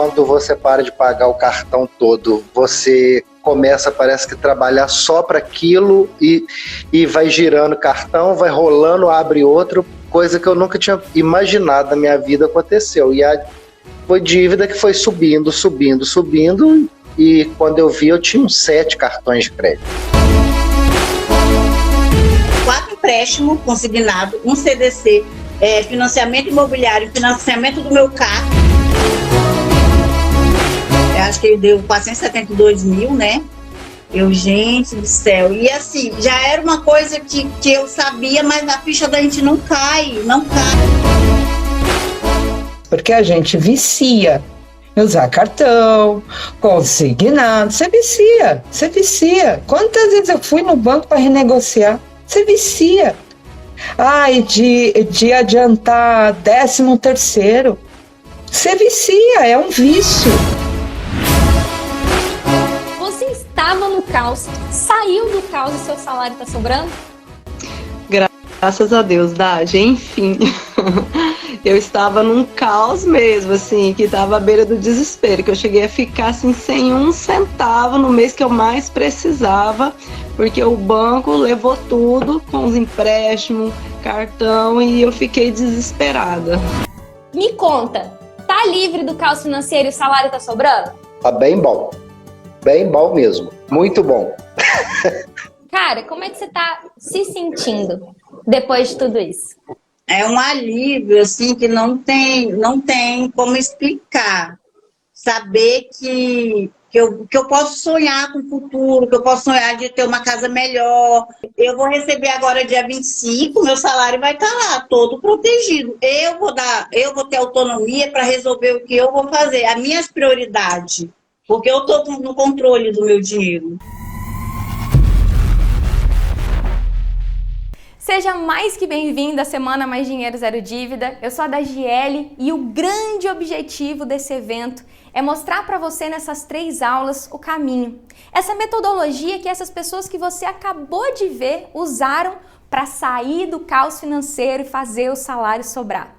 quando você para de pagar o cartão todo, você começa, parece que, trabalhar só para aquilo e vai girando cartão, vai rolando, abre outro, coisa que eu nunca tinha imaginado na minha vida aconteceu. E foi dívida que foi subindo, e quando eu vi, eu tinha uns 7 cartões de crédito. 4 empréstimos consignados, um CDC, financiamento imobiliário, financiamento do meu carro. Eu acho que ele deu 472 mil, né? Gente do céu. E assim, já era uma coisa que eu sabia, mas a ficha da gente não cai. Porque a gente vicia em usar cartão, consignado. Você vicia. Quantas vezes eu fui no banco para renegociar? Você vicia. De adiantar 13º. Você vicia, é um vício. Você estava no caos, saiu do caos e seu salário está sobrando? Graças a Deus, Dade, enfim. Eu estava num caos mesmo, assim, que estava à beira do desespero, que eu cheguei a ficar assim, sem um centavo no mês que eu mais precisava, porque o banco levou tudo com os empréstimos, cartão, e eu fiquei desesperada. Me conta, tá livre do caos financeiro e o salário tá sobrando? Tá bem bom mesmo, muito bom. Cara, como é que você tá se sentindo depois de tudo isso? É um alívio, assim, que não tem como explicar. Saber que eu posso sonhar com o futuro, que eu posso sonhar de ter uma casa melhor. Eu vou receber agora dia 25, meu salário vai estar lá, todo protegido. Eu vou ter autonomia para resolver o que eu vou fazer, as minhas prioridades, porque eu estou no controle do meu dinheiro. Seja mais que bem-vindo à Semana Mais Dinheiro Zero Dívida. Eu sou a Dagiele e o grande objetivo desse evento é mostrar para você nessas 3 aulas o caminho. Essa metodologia que essas pessoas que você acabou de ver usaram para sair do caos financeiro e fazer o salário sobrar.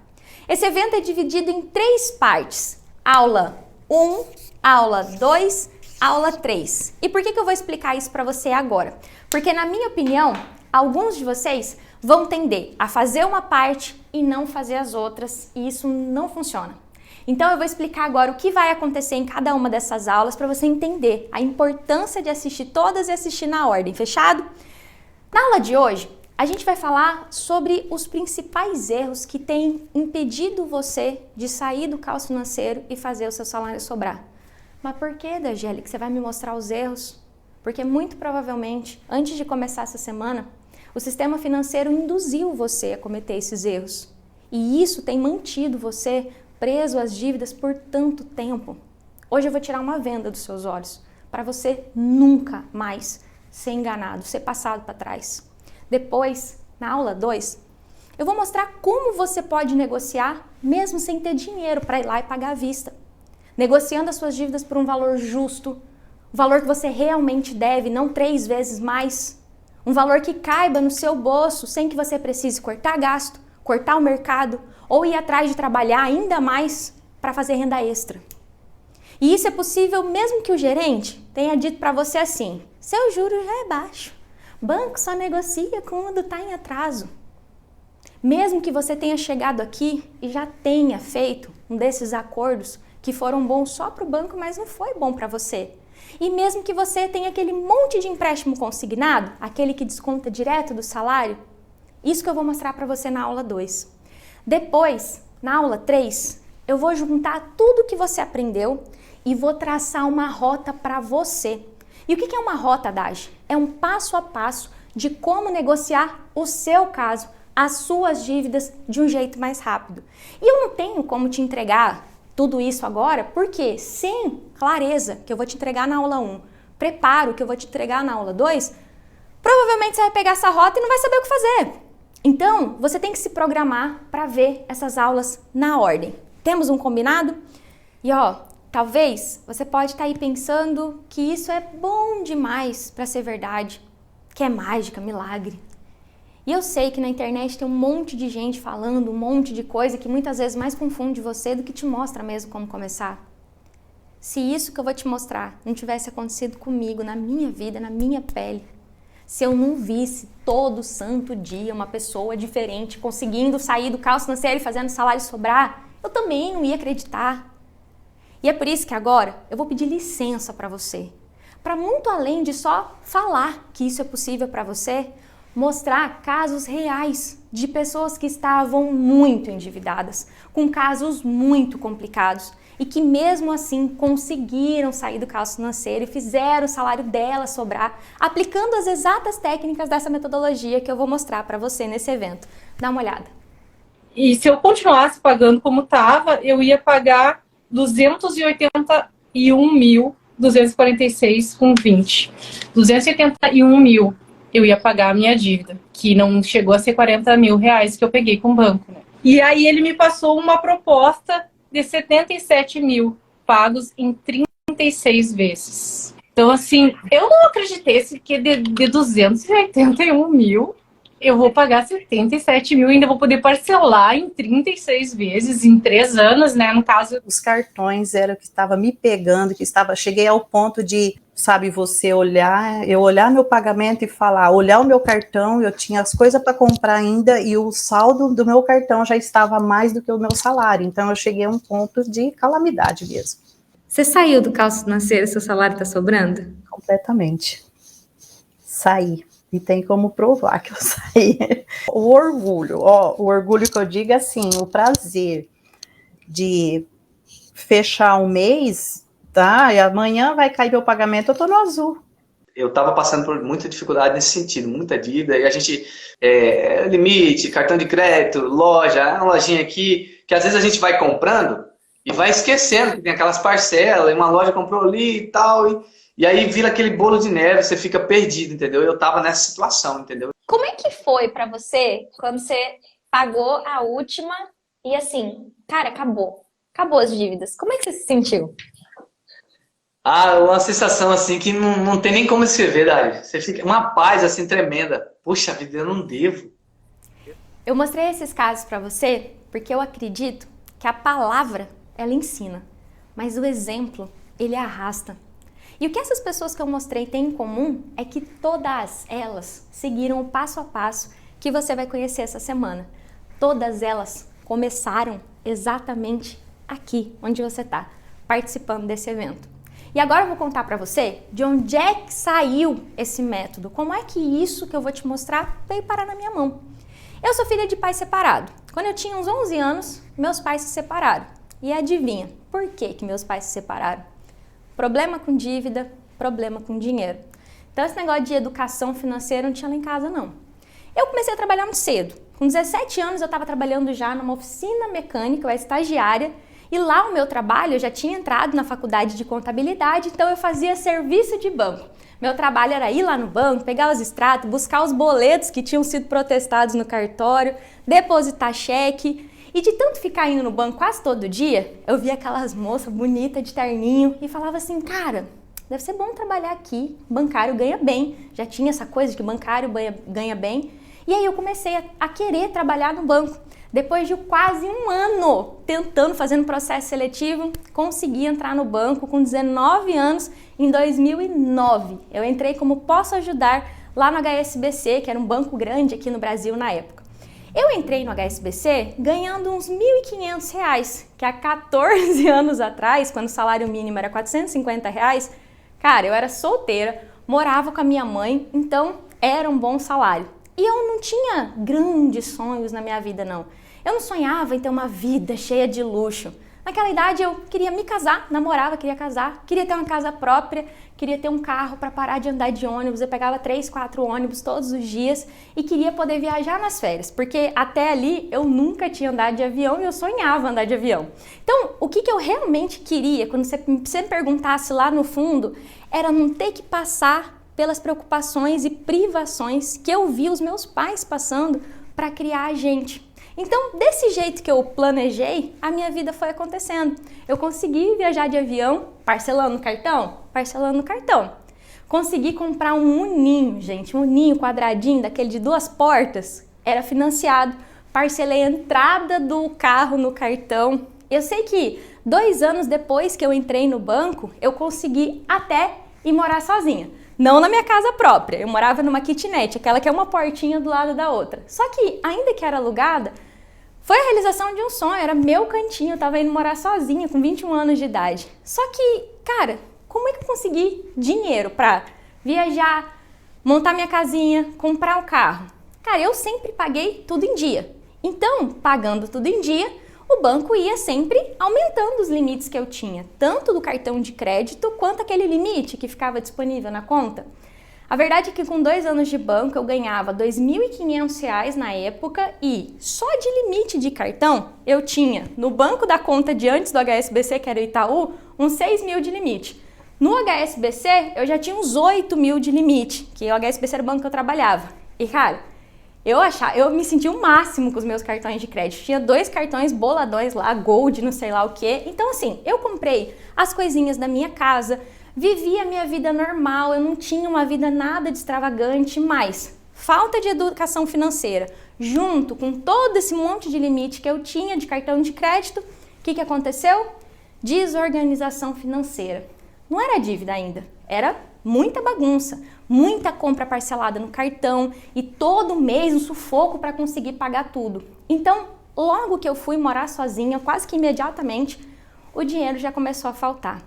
Esse evento é dividido em 3 partes. Aula 1, aula 2, aula 3. E por que eu vou explicar isso para você agora? Porque, na minha opinião, alguns de vocês vão tender a fazer uma parte e não fazer as outras, e isso não funciona. Então eu vou explicar agora o que vai acontecer em cada uma dessas aulas para você entender a importância de assistir todas e assistir na ordem, fechado? Na aula de hoje, a gente vai falar sobre os principais erros que têm impedido você de sair do caos financeiro e fazer o seu salário sobrar. Mas por que, Dagiele, que você vai me mostrar os erros? Porque muito provavelmente, antes de começar essa semana, o sistema financeiro induziu você a cometer esses erros. E isso tem mantido você preso às dívidas por tanto tempo. Hoje eu vou tirar uma venda dos seus olhos, para você nunca mais ser enganado, ser passado para trás. Depois, na aula 2, eu vou mostrar como você pode negociar mesmo sem ter dinheiro para ir lá e pagar à vista. Negociando as suas dívidas por um valor justo, o valor que você realmente deve, não 3 vezes mais. Um valor que caiba no seu bolso, sem que você precise cortar gasto, cortar o mercado ou ir atrás de trabalhar ainda mais para fazer renda extra. E isso é possível mesmo que o gerente tenha dito para você assim: seu juro já é baixo, banco só negocia quando está em atraso. Mesmo que você tenha chegado aqui e já tenha feito um desses acordos que foram bons só para o banco, mas não foi bom para você. E mesmo que você tenha aquele monte de empréstimo consignado, aquele que desconta direto do salário, isso que eu vou mostrar para você na aula 2. Depois, na aula 3, eu vou juntar tudo que você aprendeu e vou traçar uma rota para você. E o que é uma rota, Dagi? É um passo a passo de como negociar o seu caso, as suas dívidas de um jeito mais rápido. E eu não tenho como te entregar tudo isso agora, porque sem clareza que eu vou te entregar na aula 1, preparo que eu vou te entregar na aula 2, provavelmente você vai pegar essa rota e não vai saber o que fazer. Então, você tem que se programar para ver essas aulas na ordem. Temos um combinado? E talvez você pode estar aí pensando que isso é bom demais para ser verdade, que é mágica, milagre. E eu sei que na internet tem um monte de gente falando um monte de coisa que muitas vezes mais confunde você do que te mostra mesmo como começar. Se isso que eu vou te mostrar não tivesse acontecido comigo, na minha vida, na minha pele, se eu não visse todo santo dia uma pessoa diferente conseguindo sair do caos financeiro e fazendo o salário sobrar, eu também não ia acreditar. E é por isso que agora eu vou pedir licença para você, para muito além de só falar que isso é possível para você, mostrar casos reais de pessoas que estavam muito endividadas, com casos muito complicados e que mesmo assim conseguiram sair do caos financeiro e fizeram o salário delas sobrar, aplicando as exatas técnicas dessa metodologia que eu vou mostrar para você nesse evento. Dá uma olhada. E se eu continuasse pagando como estava, eu ia pagar 281.246,20. 281 mil eu ia pagar a minha dívida, que não chegou a ser 40 mil reais que eu peguei com o banco, né? E aí ele me passou uma proposta de 77 mil pagos em 36 vezes. Então, assim, eu não acreditei que de 281 mil eu vou pagar 77 mil e ainda vou poder parcelar em 36 vezes, em 3 anos, né? No caso, os cartões era o que estava me pegando, cheguei ao ponto de, sabe, eu olhar meu pagamento e falar, olhar o meu cartão, eu tinha as coisas para comprar ainda e o saldo do meu cartão já estava mais do que o meu salário. Então eu cheguei a um ponto de calamidade mesmo. Você saiu do caos financeiro, seu salário está sobrando? Completamente. Saí. E tem como provar que eu saí. O orgulho que eu digo é assim, o prazer de fechar um mês, tá? E amanhã vai cair meu pagamento, eu tô no azul. Eu estava passando por muita dificuldade nesse sentido, muita dívida, e a gente, limite, cartão de crédito, loja, uma lojinha aqui, que às vezes a gente vai comprando e vai esquecendo que tem aquelas parcelas, uma loja comprou ali e tal, e aí vira aquele bolo de neve, você fica perdido, entendeu? Eu tava nessa situação, entendeu? Como é que foi pra você quando você pagou a última e assim, cara, acabou as dívidas? Como é que você se sentiu? Uma sensação assim que não tem nem como escrever, Dari. Você fica uma paz assim tremenda. Puxa vida, eu não devo. Eu mostrei esses casos pra você porque eu acredito que a palavra, ela ensina, mas o exemplo, ele arrasta. E o que essas pessoas que eu mostrei têm em comum é que todas elas seguiram o passo a passo que você vai conhecer essa semana. Todas elas começaram exatamente aqui, onde você está, participando desse evento. E agora eu vou contar para você de onde é que saiu esse método, como é que isso que eu vou te mostrar veio parar na minha mão. Eu sou filha de pai separado. Quando eu tinha uns 11 anos, meus pais se separaram. E adivinha, por que meus pais se separaram? Problema com dívida, problema com dinheiro. Então esse negócio de educação financeira não tinha lá em casa não. Eu comecei a trabalhar muito cedo. Com 17 anos eu estava trabalhando já numa oficina mecânica, eu era estagiária, e lá o meu trabalho, eu já tinha entrado na faculdade de contabilidade, então eu fazia serviço de banco. Meu trabalho era ir lá no banco, pegar os extratos, buscar os boletos que tinham sido protestados no cartório, depositar cheque. E de tanto ficar indo no banco quase todo dia, eu via aquelas moças bonitas de terninho e falava assim, cara, deve ser bom trabalhar aqui, bancário ganha bem. Já tinha essa coisa de que bancário ganha bem. E aí eu comecei a querer trabalhar no banco. Depois de quase um ano tentando, fazendo processo seletivo, consegui entrar no banco com 19 anos em 2009. Eu entrei como Posso Ajudar lá no HSBC, que era um banco grande aqui no Brasil na época. Eu entrei no HSBC ganhando uns R$1.500, que há 14 anos atrás, quando o salário mínimo era R$450, cara, eu era solteira, morava com a minha mãe, então era um bom salário. E eu não tinha grandes sonhos na minha vida, não. Eu não sonhava em ter uma vida cheia de luxo. Naquela idade eu queria me casar, namorava, queria casar, queria ter uma casa própria, queria ter um carro para parar de andar de ônibus. Eu pegava 3, 4 ônibus todos os dias e queria poder viajar nas férias, porque até ali eu nunca tinha andado de avião e eu sonhava andar de avião. Então, o que eu realmente queria, quando você me perguntasse lá no fundo, era não ter que passar pelas preocupações e privações que eu vi os meus pais passando para criar a gente. Então, desse jeito que eu planejei, a minha vida foi acontecendo. Eu consegui viajar de avião, parcelando no cartão, parcelando no cartão. Consegui comprar um uninho, gente, um uninho quadradinho, daquele de 2 portas, era financiado. Parcelei a entrada do carro no cartão Eu sei que 2 anos depois que eu entrei no banco, eu consegui até ir morar sozinha. Não na minha casa própria, eu morava numa kitnet, aquela que é uma portinha do lado da outra. Só que, ainda que era alugada, foi a realização de um sonho, era meu cantinho, eu tava indo morar sozinha com 21 anos de idade. Só que, cara, como é que eu consegui dinheiro pra viajar, montar minha casinha, comprar um carro? Cara, eu sempre paguei tudo em dia. Então, pagando tudo em dia, o banco ia sempre aumentando os limites que eu tinha, tanto do cartão de crédito quanto aquele limite que ficava disponível na conta. A verdade é que com 2 anos de banco eu ganhava R$ 2.500 na época e só de limite de cartão eu tinha no banco da conta de antes do HSBC, que era o Itaú, uns 6 mil de limite. No HSBC eu já tinha uns 8 mil de limite, que o HSBC era o banco que eu trabalhava. E cara, eu me senti o máximo com os meus cartões de crédito. Tinha 2 cartões boladões lá, Gold, não sei lá o quê. Então assim, eu comprei as coisinhas da minha casa, vivi a minha vida normal, eu não tinha uma vida nada de extravagante, mas falta de educação financeira, junto com todo esse monte de limite que eu tinha de cartão de crédito, o que aconteceu? Desorganização financeira. Não era dívida ainda, era muita bagunça, muita compra parcelada no cartão e todo mês um sufoco para conseguir pagar tudo. Então, logo que eu fui morar sozinha, quase que imediatamente, o dinheiro já começou a faltar.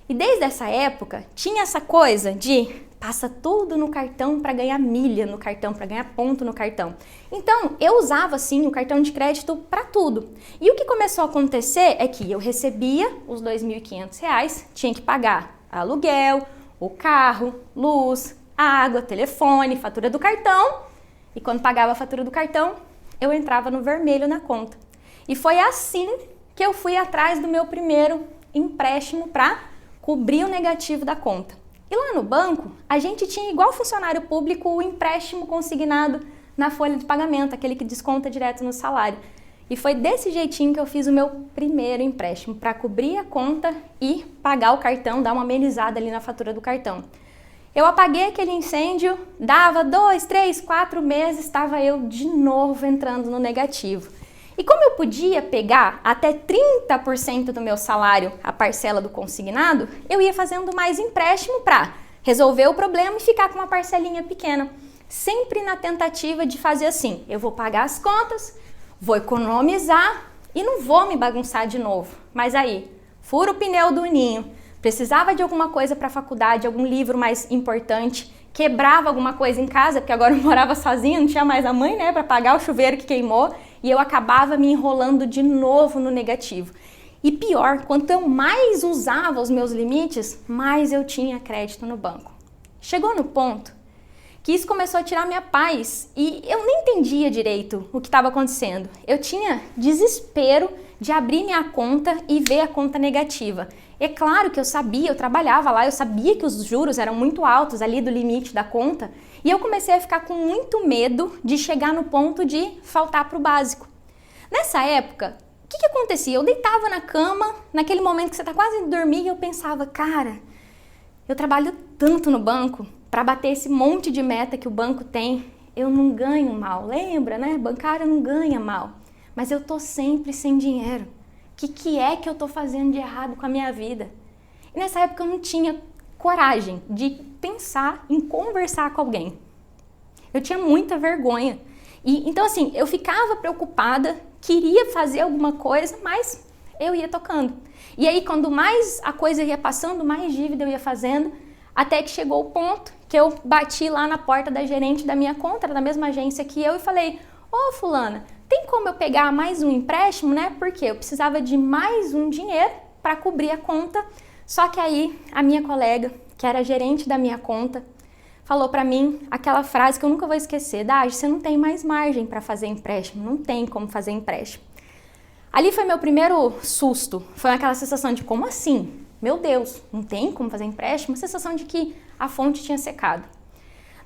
E desde essa época, tinha essa coisa de passa tudo no cartão para ganhar milha no cartão, para ganhar ponto no cartão. Então, eu usava, sim, o cartão de crédito para tudo. E o que começou a acontecer é que eu recebia os R$ 2.500, tinha que pagar aluguel, o carro, luz, água, telefone, fatura do cartão. E quando pagava a fatura do cartão, eu entrava no vermelho na conta. E foi assim que eu fui atrás do meu primeiro empréstimo para cobrir o negativo da conta. E lá no banco, a gente tinha, igual funcionário público, o empréstimo consignado na folha de pagamento, aquele que desconta direto no salário. E foi desse jeitinho que eu fiz o meu primeiro empréstimo, para cobrir a conta e pagar o cartão, dar uma amenizada ali na fatura do cartão. Eu apaguei aquele incêndio, dava 2, 3, 4 meses, estava eu de novo entrando no negativo. E como eu podia pegar até 30% do meu salário, a parcela do consignado, eu ia fazendo mais empréstimo para resolver o problema e ficar com uma parcelinha pequena. Sempre na tentativa de fazer assim, eu vou pagar as contas, vou economizar e não vou me bagunçar de novo. Mas aí, fura o pneu do ninho, precisava de alguma coisa para a faculdade, algum livro mais importante, quebrava alguma coisa em casa, porque agora eu morava sozinha, não tinha mais a mãe, né, para pagar o chuveiro que queimou, e eu acabava me enrolando de novo no negativo. E pior, quanto eu mais usava os meus limites, mais eu tinha crédito no banco. Chegou no ponto que isso começou a tirar minha paz e eu nem entendia direito o que estava acontecendo. Eu tinha desespero de abrir minha conta e ver a conta negativa. É claro que eu sabia, eu trabalhava lá, eu sabia que os juros eram muito altos ali do limite da conta e eu comecei a ficar com muito medo de chegar no ponto de faltar para o básico. Nessa época, o que acontecia? Eu deitava na cama, naquele momento que você está quase indo dormir, e eu pensava, cara, eu trabalho tanto no banco para bater esse monte de meta que o banco tem, eu não ganho mal. Lembra, né? Bancário não ganha mal. Mas eu tô sempre sem dinheiro. O que é que eu tô fazendo de errado com a minha vida? E nessa época eu não tinha coragem de pensar em conversar com alguém. Eu tinha muita vergonha. E então assim, eu ficava preocupada, queria fazer alguma coisa, mas eu ia tocando. E aí quando mais a coisa ia passando, mais dívida eu ia fazendo, até que chegou o ponto que eu bati lá na porta da gerente da minha conta, da mesma agência que eu, e falei, ô fulana, tem como eu pegar mais um empréstimo, né? Porque eu precisava de mais um dinheiro para cobrir a conta. Só que aí a minha colega, que era gerente da minha conta, falou para mim aquela frase que eu nunca vou esquecer, Dagi, você não tem mais margem para fazer empréstimo, não tem como fazer empréstimo. Ali foi meu primeiro susto, foi aquela sensação de como assim? Meu Deus, não tem como fazer empréstimo? Uma sensação de que a fonte tinha secado.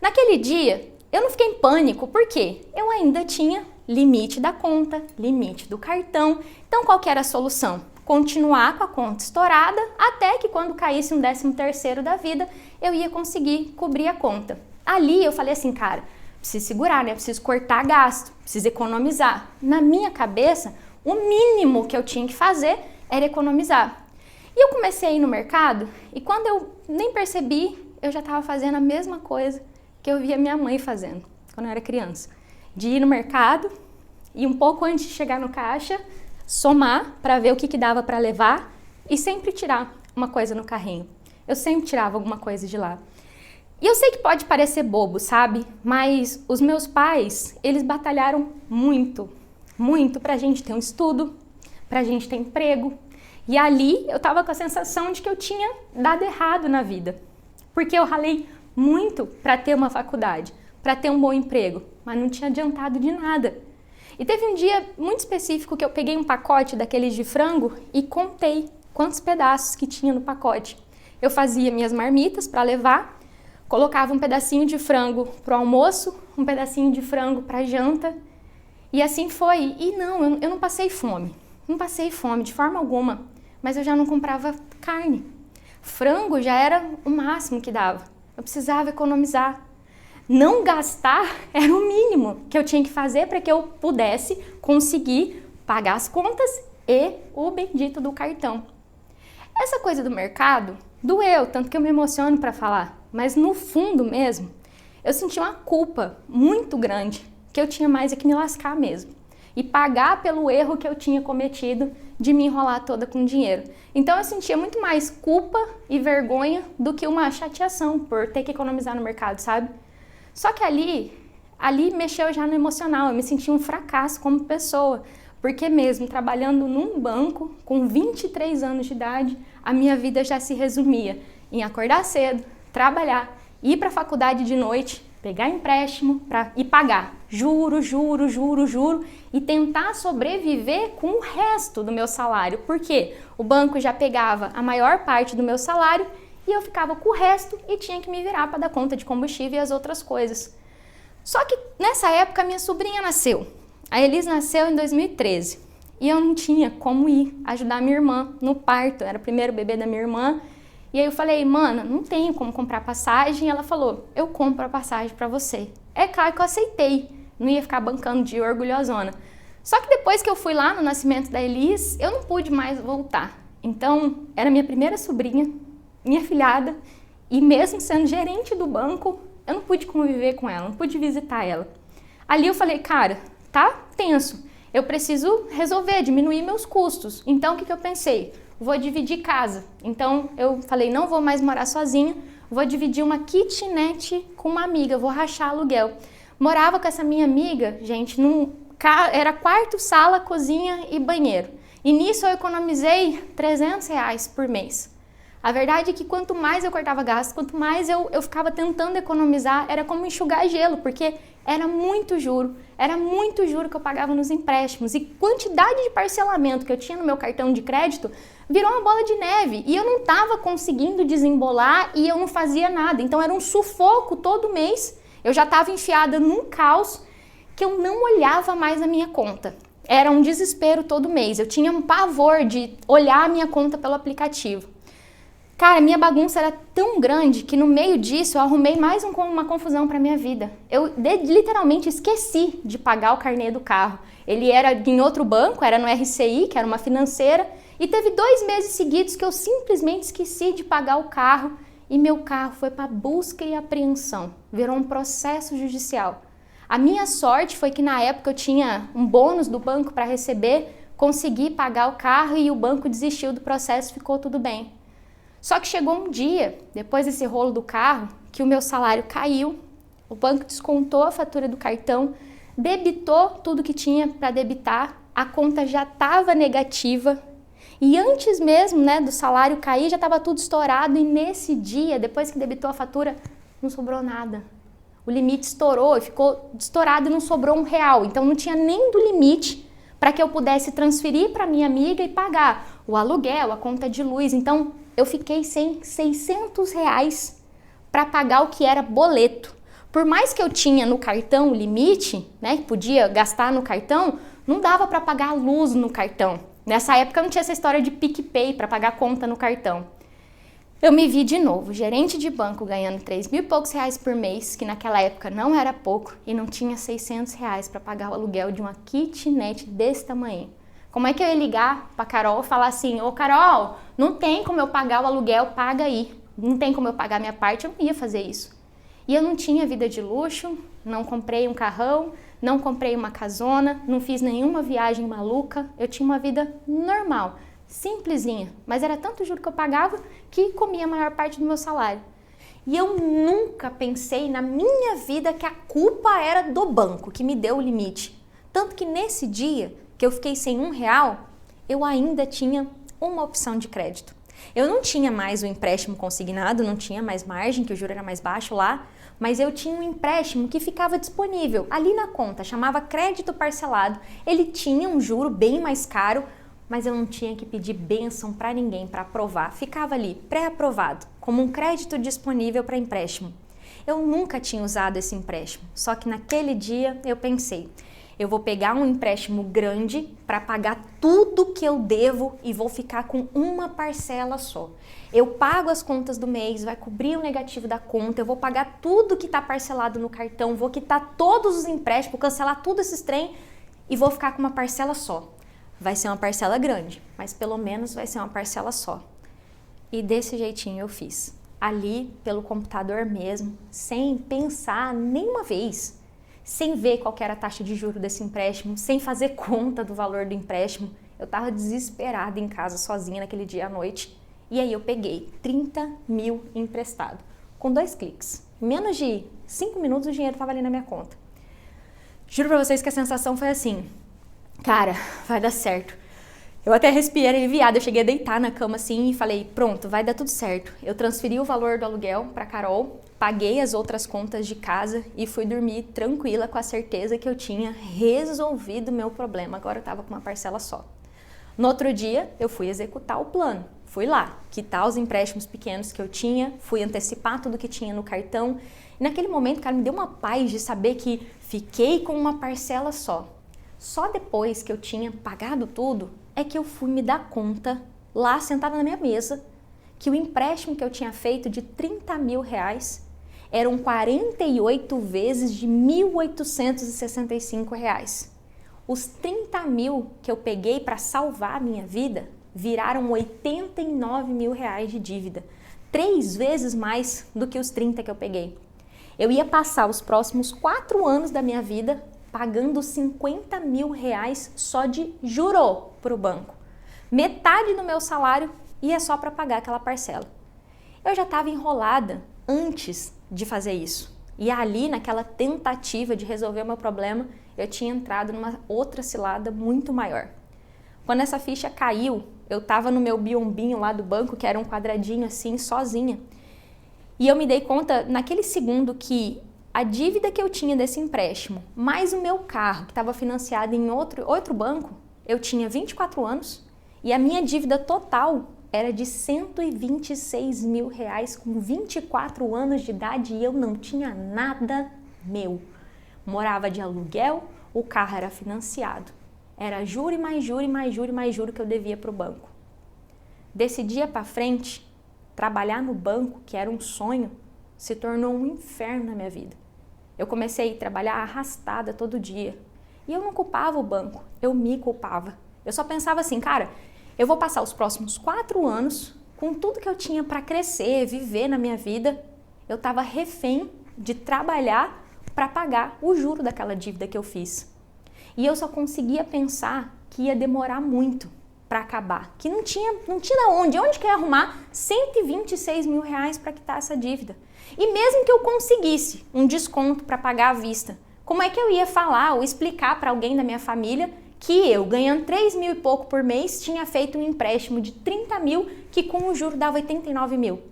Naquele dia, eu não fiquei em pânico, porque eu ainda tinha limite da conta, limite do cartão. Então, qual que era a solução? Continuar com a conta estourada, até que quando caísse um 13º da vida, eu ia conseguir cobrir a conta. Ali eu falei assim, cara, preciso segurar, né? Preciso cortar gasto, preciso economizar. Na minha cabeça, o mínimo que eu tinha que fazer era economizar. E eu comecei a ir no mercado e quando eu nem percebi, eu já estava fazendo a mesma coisa que eu via minha mãe fazendo quando eu era criança. De ir no mercado e um pouco antes de chegar no caixa, somar para ver o que dava para levar e sempre tirar uma coisa no carrinho. Eu sempre tirava alguma coisa de lá. E eu sei que pode parecer bobo, sabe? Mas os meus pais, eles batalharam muito, muito pra gente ter um estudo, pra gente ter emprego. E ali eu tava com a sensação de que eu tinha dado errado na vida. Porque eu ralei muito pra ter uma faculdade, pra ter um bom emprego, mas não tinha adiantado de nada. E teve um dia muito específico que eu peguei um pacote daqueles de frango e contei quantos pedaços que tinha no pacote. Eu fazia minhas marmitas para levar, colocava um pedacinho de frango pro almoço, um pedacinho de frango para janta, e assim foi. E não, eu não passei fome, não passei fome de forma alguma, mas eu já não comprava carne. Frango já era o máximo que dava, eu precisava economizar. Não gastar era o mínimo que eu tinha que fazer para que eu pudesse conseguir pagar as contas e o bendito do cartão. Essa coisa do mercado doeu, tanto que eu me emociono para falar, mas no fundo mesmo, eu senti uma culpa muito grande, que eu tinha mais é que me lascar mesmo e pagar pelo erro que eu tinha cometido de me enrolar toda com dinheiro. Então eu sentia muito mais culpa e vergonha do que uma chateação por ter que economizar no mercado, sabe? Só que ali mexeu já no emocional, eu me senti um fracasso como pessoa, porque mesmo trabalhando num banco, com 23 anos de idade, a minha vida já se resumia em acordar cedo, trabalhar, ir para a faculdade de noite, pegar empréstimo e pagar juro, e tentar sobreviver com o resto do meu salário, porque o banco já pegava a maior parte do meu salário e eu ficava com o resto e tinha que me virar para dar conta de combustível e as outras coisas. Só que nessa época minha sobrinha nasceu. A Elis nasceu em 2013 e eu não tinha como ir ajudar minha irmã no parto, era o primeiro bebê da minha irmã. E aí eu falei, mana, não tenho como comprar passagem. Ela falou, eu compro a passagem para você. É claro que eu aceitei, não ia ficar bancando de orgulhosona. Só que depois que eu fui lá no nascimento da Elis, eu não pude mais voltar. Então, era minha primeira sobrinha, minha filhada, e mesmo sendo gerente do banco, eu não pude conviver com ela, não pude visitar ela. Ali eu falei, cara, tá tenso, eu preciso resolver, diminuir meus custos. Então o que eu pensei? Vou dividir casa. Então eu falei, não vou mais morar sozinha, vou dividir uma kitnet com uma amiga, vou rachar aluguel. Morava com essa minha amiga, gente, era quarto, sala, cozinha e banheiro. E nisso eu economizei R$300 por mês. A verdade é que quanto mais eu cortava gasto, quanto mais eu ficava tentando economizar, era como enxugar gelo, porque era muito juro que eu pagava nos empréstimos. E quantidade de parcelamento que eu tinha no meu cartão de crédito virou uma bola de neve. E eu não estava conseguindo desembolar e eu não fazia nada. Então era um sufoco todo mês. Eu já estava enfiada num caos que eu não olhava mais a minha conta. Era um desespero todo mês. Eu tinha um pavor de olhar a minha conta pelo aplicativo. Cara, minha bagunça era tão grande que no meio disso eu arrumei mais uma confusão para minha vida. Eu literalmente esqueci de pagar o carnê do carro. Ele era em outro banco, era no RCI, que era uma financeira, e teve 2 meses seguidos que eu simplesmente esqueci de pagar o carro e meu carro foi para busca e apreensão. Virou um processo judicial. A minha sorte foi que na época eu tinha um bônus do banco para receber, consegui pagar o carro e o banco desistiu do processo, ficou tudo bem. Só que chegou um dia, depois desse rolo do carro, que o meu salário caiu, o banco descontou a fatura do cartão, debitou tudo que tinha para debitar, a conta já estava negativa e antes mesmo, do salário cair, já estava tudo estourado e nesse dia, depois que debitou a fatura, não sobrou nada. O limite estourou, ficou estourado e não sobrou R$1, então não tinha nem do limite para que eu pudesse transferir para minha amiga e pagar o aluguel, a conta de luz. Então eu fiquei sem R$600 para pagar o que era boleto. Por mais que eu tinha no cartão o limite, que podia gastar no cartão, não dava para pagar a luz no cartão. Nessa época não tinha essa história de PicPay para pagar conta no cartão. Eu me vi de novo, gerente de banco ganhando R$3.000 e poucos por mês, que naquela época não era pouco, e não tinha R$600 para pagar o aluguel de uma kitnet desse tamanho. Como é que eu ia ligar pra Carol e falar assim, ô Carol, não tem como eu pagar o aluguel, paga aí. Não tem como eu pagar minha parte, eu não ia fazer isso. E eu não tinha vida de luxo, não comprei um carrão, não comprei uma casona, não fiz nenhuma viagem maluca, eu tinha uma vida normal, simplesinha, mas era tanto juro que eu pagava que comia a maior parte do meu salário. E eu nunca pensei na minha vida que a culpa era do banco, que me deu o limite. Tanto que nesse dia que eu fiquei sem R$1, eu ainda tinha uma opção de crédito. Eu não tinha mais o empréstimo consignado, não tinha mais margem, que o juro era mais baixo lá, mas eu tinha um empréstimo que ficava disponível ali na conta, chamava crédito parcelado. Ele tinha um juro bem mais caro, mas eu não tinha que pedir bênção para ninguém para aprovar. Ficava ali, pré-aprovado, como um crédito disponível para empréstimo. Eu nunca tinha usado esse empréstimo, só que naquele dia eu pensei, eu vou pegar um empréstimo grande para pagar tudo que eu devo e vou ficar com uma parcela só. Eu pago as contas do mês, vai cobrir o negativo da conta, eu vou pagar tudo que está parcelado no cartão, vou quitar todos os empréstimos, cancelar tudo esses trem e vou ficar com uma parcela só. Vai ser uma parcela grande, mas pelo menos vai ser uma parcela só. E desse jeitinho eu fiz. Ali, pelo computador mesmo, sem pensar nenhuma vez, sem ver qual que era a taxa de juros desse empréstimo, sem fazer conta do valor do empréstimo. Eu estava desesperada em casa, sozinha naquele dia à noite. E aí eu peguei 30 mil emprestado, com 2 cliques. Em menos de 5 minutos o dinheiro estava ali na minha conta. Juro pra vocês que a sensação foi assim, cara, vai dar certo. Eu até respirei aliviada, eu cheguei a deitar na cama assim e falei, pronto, vai dar tudo certo. Eu transferi o valor do aluguel pra Carol, paguei as outras contas de casa e fui dormir tranquila com a certeza que eu tinha resolvido o meu problema. Agora eu tava com uma parcela só. No outro dia, eu fui executar o plano. Fui lá, quitar os empréstimos pequenos que eu tinha, fui antecipar tudo que tinha no cartão. E naquele momento, cara, me deu uma paz de saber que fiquei com uma parcela só. Só depois que eu tinha pagado tudo, é que eu fui me dar conta, lá sentada na minha mesa, que o empréstimo que eu tinha feito de 30 mil reais eram 48 vezes de 1.865 reais. Os 30 mil que eu peguei para salvar a minha vida viraram 89 mil reais de dívida, 3 vezes mais do que os 30 que eu peguei. Eu ia passar os próximos 4 anos da minha vida pagando 50 mil reais só de juro para o banco. Metade do meu salário ia só para pagar aquela parcela. Eu já estava enrolada antes de fazer isso. E ali, naquela tentativa de resolver o meu problema, eu tinha entrado numa outra cilada muito maior. Quando essa ficha caiu, eu estava no meu biombinho lá do banco, que era um quadradinho assim, sozinha. E eu me dei conta, naquele segundo, que a dívida que eu tinha desse empréstimo, mais o meu carro, que estava financiado em outro banco, eu tinha 24 anos e a minha dívida total era de 126 mil reais com 24 anos de idade e eu não tinha nada meu. Morava de aluguel, o carro era financiado. Era juro e mais juro e mais juro e mais juro que eu devia para o banco. Desse dia para frente, trabalhar no banco, que era um sonho, se tornou um inferno na minha vida. Eu comecei a trabalhar arrastada todo dia. E eu não culpava o banco, eu me culpava. Eu só pensava assim, cara, eu vou passar os próximos 4 anos com tudo que eu tinha para crescer, viver na minha vida. Eu estava refém de trabalhar para pagar o juro daquela dívida que eu fiz. E eu só conseguia pensar que ia demorar muito para acabar, que não tinha onde que eu ia arrumar 126 mil reais para quitar essa dívida. E mesmo que eu conseguisse um desconto para pagar à vista, como é que eu ia falar ou explicar para alguém da minha família que eu, ganhando 3 mil e pouco por mês, tinha feito um empréstimo de 30 mil que com o juro dava 89 mil?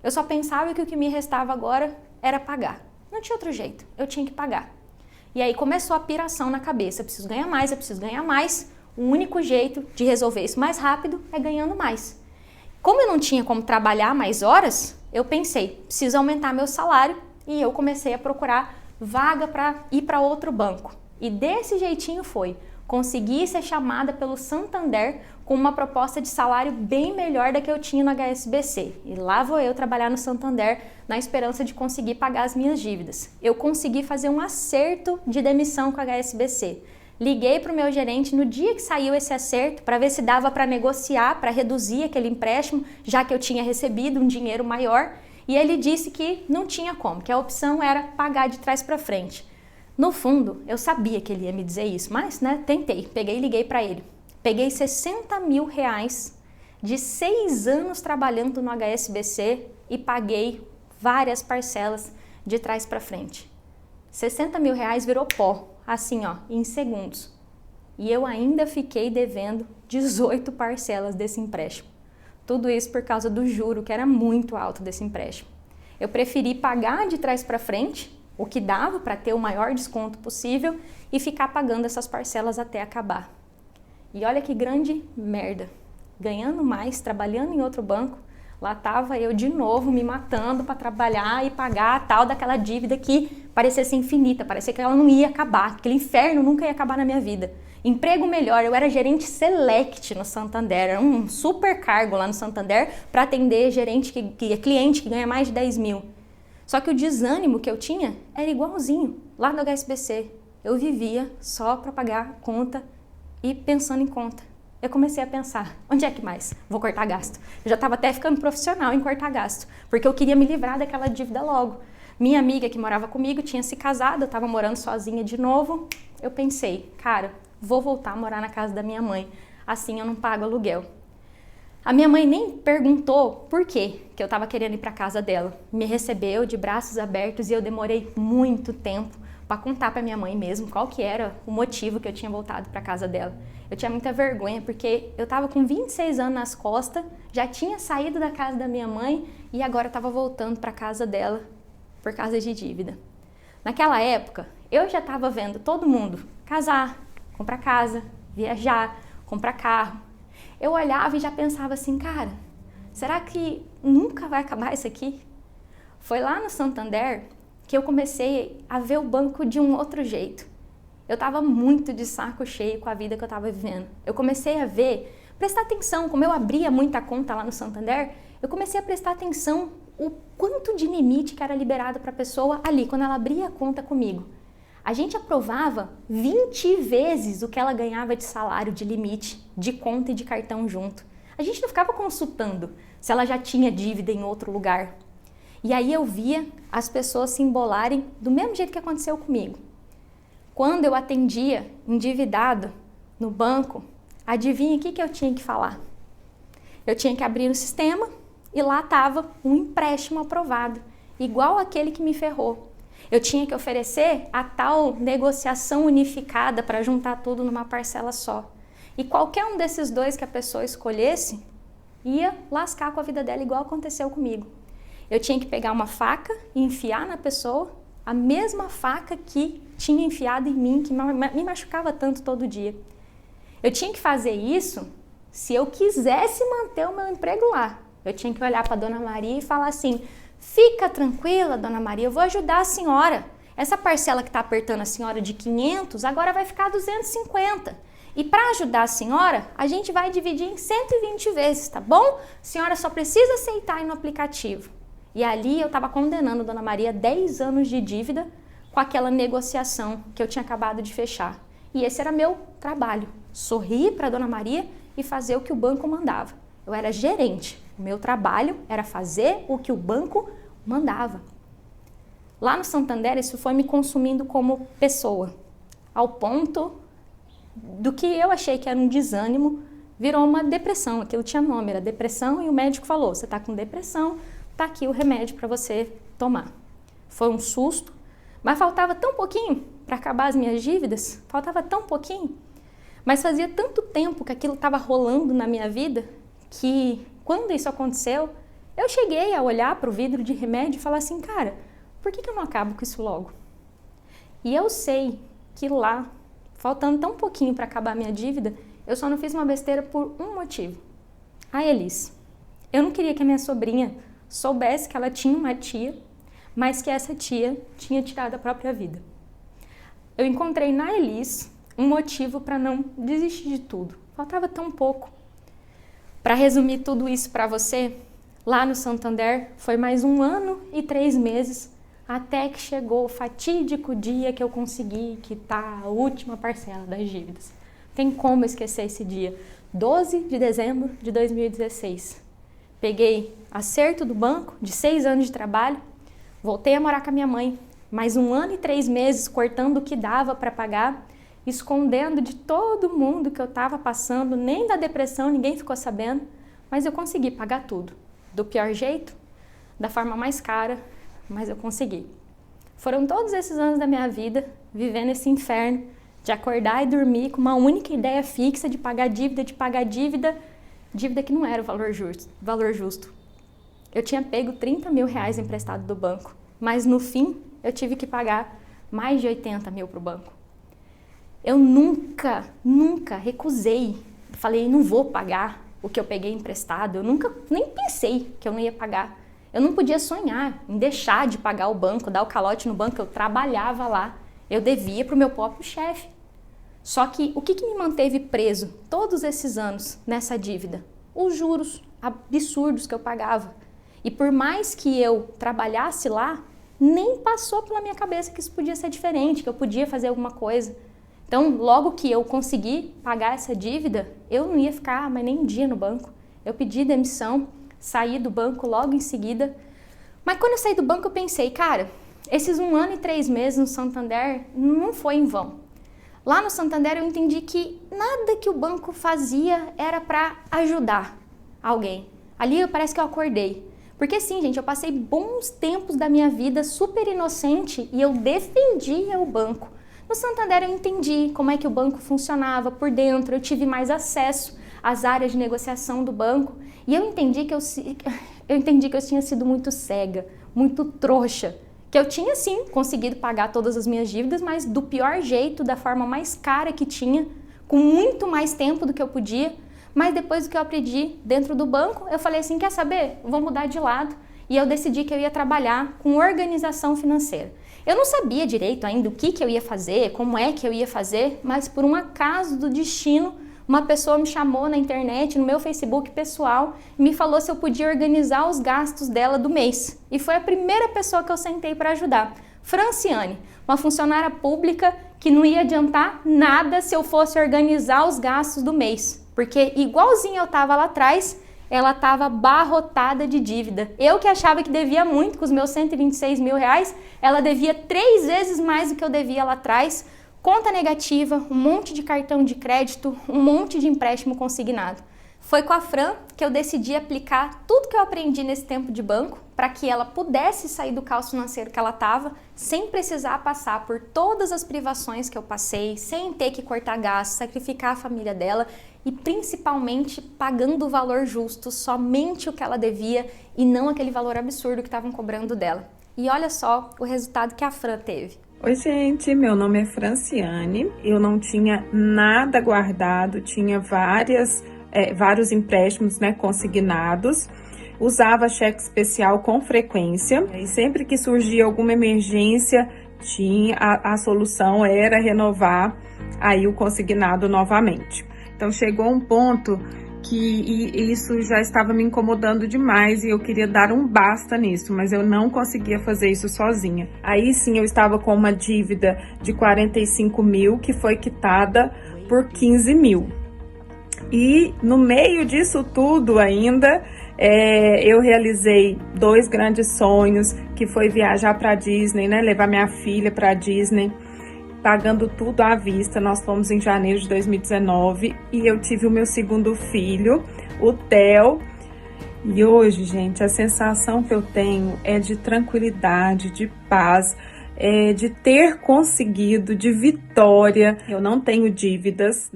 Eu só pensava que o que me restava agora era pagar. Não tinha outro jeito, eu tinha que pagar. E aí começou a piração na cabeça, eu preciso ganhar mais, eu preciso ganhar mais. O único jeito de resolver isso mais rápido é ganhando mais. Como eu não tinha como trabalhar mais horas, eu pensei, preciso aumentar meu salário e eu comecei a procurar vaga para ir para outro banco. E desse jeitinho foi. Consegui ser chamada pelo Santander com uma proposta de salário bem melhor da que eu tinha no HSBC. E lá vou eu trabalhar no Santander na esperança de conseguir pagar as minhas dívidas. Eu consegui fazer um acerto de demissão com a HSBC. Liguei para o meu gerente no dia que saiu esse acerto para ver se dava para negociar, para reduzir aquele empréstimo, já que eu tinha recebido um dinheiro maior. E ele disse que não tinha como, que a opção era pagar de trás para frente. No fundo, eu sabia que ele ia me dizer isso, mas tentei. Peguei e liguei para ele. Peguei 60 mil reais de 6 anos trabalhando no HSBC e paguei várias parcelas de trás para frente. 60 mil reais virou pó, assim ó, em segundos. E eu ainda fiquei devendo 18 parcelas desse empréstimo. Tudo isso por causa do juro, que era muito alto desse empréstimo. Eu preferi pagar de trás para frente, o que dava para ter o maior desconto possível, e ficar pagando essas parcelas até acabar. E olha que grande merda. Ganhando mais, trabalhando em outro banco, lá estava eu de novo me matando para trabalhar e pagar a tal daquela dívida que parecia ser infinita, parecia que ela não ia acabar, aquele inferno nunca ia acabar na minha vida. Emprego melhor, eu era gerente select no Santander, era um super cargo lá no Santander para atender cliente que ganha mais de 10 mil. Só que o desânimo que eu tinha era igualzinho, lá no HSBC. Eu vivia só para pagar conta e pensando em conta. Eu comecei a pensar, onde é que mais? Vou cortar gasto. Eu já estava até ficando profissional em cortar gasto, porque eu queria me livrar daquela dívida logo. Minha amiga que morava comigo tinha se casado, eu estava morando sozinha de novo. Eu pensei, cara, vou voltar a morar na casa da minha mãe, assim eu não pago aluguel. A minha mãe nem perguntou por quê que eu estava querendo ir para a casa dela. Me recebeu de braços abertos e eu demorei muito tempo para contar para minha mãe mesmo qual que era o motivo que eu tinha voltado para a casa dela. Eu tinha muita vergonha porque eu estava com 26 anos nas costas, já tinha saído da casa da minha mãe e agora estava voltando para a casa dela por causa de dívida. Naquela época, eu já estava vendo todo mundo casar, comprar casa, viajar, comprar carro. Eu olhava e já pensava assim, cara, será que nunca vai acabar isso aqui? Foi lá no Santander que eu comecei a ver o banco de um outro jeito. Eu estava muito de saco cheio com a vida que eu estava vivendo. Eu comecei a prestar atenção, como eu abria muita conta lá no Santander, eu comecei a prestar atenção o quanto de limite que era liberado para a pessoa ali, quando ela abria a conta comigo. A gente aprovava 20 vezes o que ela ganhava de salário, de limite, de conta e de cartão junto. A gente não ficava consultando se ela já tinha dívida em outro lugar. E aí eu via as pessoas se embolarem do mesmo jeito que aconteceu comigo. Quando eu atendia endividado no banco, adivinha o que eu tinha que falar? Eu tinha que abrir no sistema e lá estava um empréstimo aprovado, igual aquele que me ferrou. Eu tinha que oferecer a tal negociação unificada para juntar tudo numa parcela só. E qualquer um desses dois que a pessoa escolhesse ia lascar com a vida dela, igual aconteceu comigo. Eu tinha que pegar uma faca e enfiar na pessoa a mesma faca que tinha enfiado em mim, que me machucava tanto todo dia. Eu tinha que fazer isso se eu quisesse manter o meu emprego lá. Eu tinha que olhar para a Dona Maria e falar assim, fica tranquila, Dona Maria, eu vou ajudar a senhora. Essa parcela que está apertando a senhora de 500, agora vai ficar 250. E para ajudar a senhora, a gente vai dividir em 120 vezes, tá bom? A senhora só precisa aceitar aí no aplicativo. E ali eu estava condenando a Dona Maria 10 anos de dívida com aquela negociação que eu tinha acabado de fechar. E esse era meu trabalho, sorrir para a Dona Maria e fazer o que o banco mandava. Eu era gerente, o meu trabalho era fazer o que o banco mandava. Lá no Santander, isso foi me consumindo como pessoa, ao ponto do que eu achei que era um desânimo, virou uma depressão. Aquilo tinha nome, era depressão, e o médico falou, você está com depressão, tá aqui o remédio para você tomar. Foi um susto, mas faltava tão pouquinho para acabar as minhas dívidas, faltava tão pouquinho, mas fazia tanto tempo que aquilo estava rolando na minha vida, que quando isso aconteceu, eu cheguei a olhar para o vidro de remédio e falar assim, cara, por que eu não acabo com isso logo? E eu sei que lá, faltando tão pouquinho para acabar a minha dívida, eu só não fiz uma besteira por um motivo. A Elis. Eu não queria que a minha sobrinha soubesse que ela tinha uma tia, mas que essa tia tinha tirado a própria vida. Eu encontrei na Elis um motivo para não desistir de tudo. Faltava tão pouco. Para resumir tudo isso para você, lá no Santander foi mais 1 ano e 3 meses Até que chegou o fatídico dia que eu consegui quitar a última parcela das dívidas. Tem como esquecer esse dia. 12 de dezembro de 2016. Peguei acerto do banco de 6 anos de trabalho, voltei a morar com a minha mãe, mais 1 ano e 3 meses cortando o que dava para pagar, escondendo de todo mundo que eu estava passando, nem da depressão ninguém ficou sabendo, mas eu consegui pagar tudo. Do pior jeito, da forma mais cara, mas eu consegui. Foram todos esses anos da minha vida vivendo esse inferno de acordar e dormir com uma única ideia fixa de pagar dívida, dívida que não era o valor justo. Eu tinha pego 30 mil reais emprestado do banco, mas no fim eu tive que pagar mais de 80 mil para o banco. Eu nunca recusei, falei, não vou pagar o que eu peguei emprestado, eu nunca nem pensei que eu não ia pagar. Eu não podia sonhar em deixar de pagar o banco, dar o calote no banco, eu trabalhava lá, eu devia para o meu próprio chefe. Só que o que me manteve preso todos esses anos nessa dívida? Os juros absurdos que eu pagava. E por mais que eu trabalhasse lá, nem passou pela minha cabeça que isso podia ser diferente, que eu podia fazer alguma coisa. Então, logo que eu consegui pagar essa dívida, eu não ia ficar mais nem um dia no banco. Eu pedi demissão, saí do banco logo em seguida. Mas quando eu saí do banco, eu pensei, cara, esses 1 ano e 3 meses no Santander não foi em vão. Lá no Santander eu entendi que nada que o banco fazia era para ajudar alguém. Ali parece que eu acordei. Porque sim, gente, eu passei bons tempos da minha vida super inocente e eu defendia o banco. No Santander eu entendi como é que o banco funcionava por dentro, eu tive mais acesso às áreas de negociação do banco e eu entendi que eu tinha sido muito cega, muito trouxa. Que eu tinha sim conseguido pagar todas as minhas dívidas, mas do pior jeito, da forma mais cara que tinha, com muito mais tempo do que eu podia. Mas depois do que eu aprendi dentro do banco, eu falei assim, quer saber? Eu vou mudar de lado. E eu decidi que eu ia trabalhar com organização financeira. Eu não sabia direito ainda o que eu ia fazer, como é que eu ia fazer, mas por um acaso do destino, uma pessoa me chamou na internet, no meu Facebook pessoal, e me falou se eu podia organizar os gastos dela do mês. E foi a primeira pessoa que eu sentei para ajudar. Franciane, uma funcionária pública que não ia adiantar nada se eu fosse organizar os gastos do mês. Porque igualzinho eu estava lá atrás, ela estava abarrotada de dívida. Eu que achava que devia muito, com os meus 126 mil reais, ela devia 3 vezes mais do que eu devia lá atrás. Conta negativa, um monte de cartão de crédito, um monte de empréstimo consignado. Foi com a Fran que eu decidi aplicar tudo que eu aprendi nesse tempo de banco para que ela pudesse sair do caos financeiro que ela estava, sem precisar passar por todas as privações que eu passei, sem ter que cortar gastos, sacrificar a família dela e principalmente pagando o valor justo, somente o que ela devia e não aquele valor absurdo que estavam cobrando dela. E olha só o resultado que a Fran teve. Oi gente, meu nome é Franciane, eu não tinha nada guardado, tinha vários empréstimos, né, consignados, usava cheque especial com frequência e sempre que surgia alguma emergência, a solução era renovar aí o consignado novamente. Então chegou um ponto que isso já estava me incomodando demais e eu queria dar um basta nisso, mas eu não conseguia fazer isso sozinha. Aí sim eu estava com uma dívida de 45 mil que foi quitada por 15 mil. E no meio disso tudo ainda, eu realizei 2 grandes sonhos, que foi viajar para Disney, né, levar minha filha para Disney, pagando tudo à vista. Nós fomos em janeiro de 2019 e eu tive o meu segundo filho, o Theo. E hoje, gente, a sensação que eu tenho é de tranquilidade, de paz, de ter conseguido, de vitória. Eu não tenho dívidas.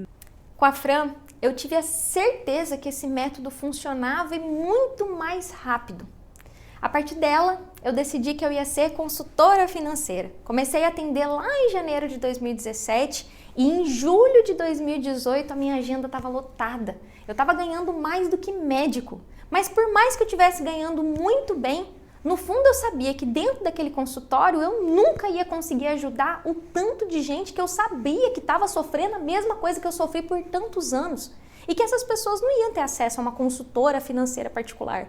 Com a Fran, eu tive a certeza que esse método funcionava e muito mais rápido. A partir dela, eu decidi que eu ia ser consultora financeira. Comecei a atender lá em janeiro de 2017 e em julho de 2018 a minha agenda estava lotada. Eu estava ganhando mais do que médico, mas por mais que eu estivesse ganhando muito bem, no fundo eu sabia que dentro daquele consultório eu nunca ia conseguir ajudar o tanto de gente que eu sabia que estava sofrendo a mesma coisa que eu sofri por tantos anos e que essas pessoas não iam ter acesso a uma consultora financeira particular.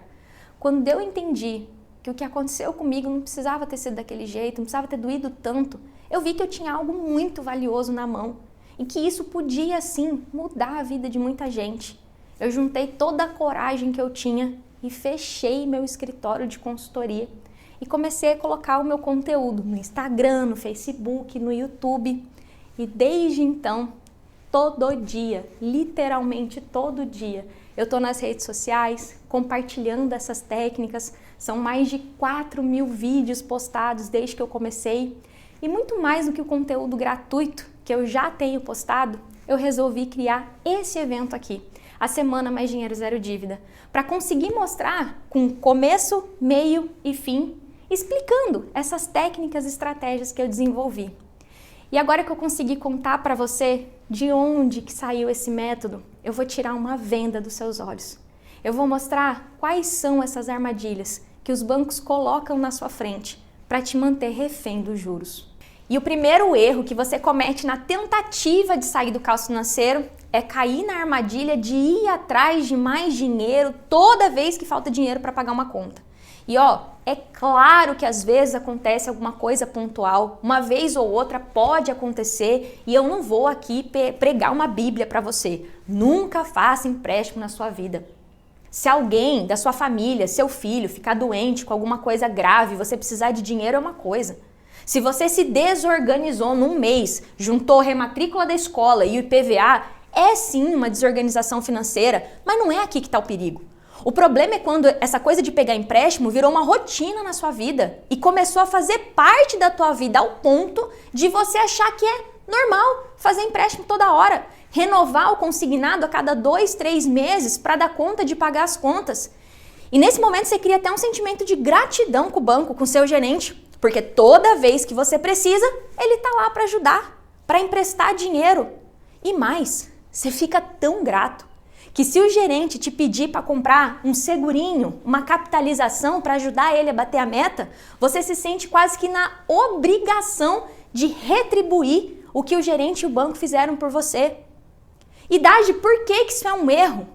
Quando eu entendi que o que aconteceu comigo não precisava ter sido daquele jeito, não precisava ter doído tanto. Eu vi que eu tinha algo muito valioso na mão e que isso podia, sim, mudar a vida de muita gente. Eu juntei toda a coragem que eu tinha e fechei meu escritório de consultoria e comecei a colocar o meu conteúdo no Instagram, no Facebook, no YouTube. E desde então, todo dia, literalmente todo dia, eu estou nas redes sociais compartilhando essas técnicas. São mais de 4.000 vídeos postados desde que eu comecei. E muito mais do que o conteúdo gratuito que eu já tenho postado, eu resolvi criar esse evento aqui, a Semana Mais Dinheiro Zero Dívida, para conseguir mostrar com começo, meio e fim, explicando essas técnicas e estratégias que eu desenvolvi. E agora que eu consegui contar para você de onde que saiu esse método, eu vou tirar uma venda dos seus olhos. Eu vou mostrar quais são essas armadilhas que os bancos colocam na sua frente para te manter refém dos juros. E o primeiro erro que você comete na tentativa de sair do caos financeiro é cair na armadilha de ir atrás de mais dinheiro toda vez que falta dinheiro para pagar uma conta. E é claro que às vezes acontece alguma coisa pontual, uma vez ou outra pode acontecer e eu não vou aqui pregar uma bíblia para você. Nunca faça empréstimo na sua vida. Se alguém da sua família, seu filho, ficar doente com alguma coisa grave, você precisar de dinheiro é uma coisa. Se você se desorganizou num mês, juntou a rematrícula da escola e o IPVA, é sim uma desorganização financeira, mas não é aqui que está o perigo. O problema é quando essa coisa de pegar empréstimo virou uma rotina na sua vida e começou a fazer parte da tua vida ao ponto de você achar que é normal fazer empréstimo toda hora, renovar o consignado a cada 2, 3 meses para dar conta de pagar as contas. E nesse momento você cria até um sentimento de gratidão com o banco, com o seu gerente, porque toda vez que você precisa, ele está lá para ajudar, para emprestar dinheiro. E mais, você fica tão grato que se o gerente te pedir para comprar um segurinho, uma capitalização para ajudar ele a bater a meta, você se sente quase que na obrigação de retribuir o que o gerente e o banco fizeram por você. E Dagi, por que isso é um erro?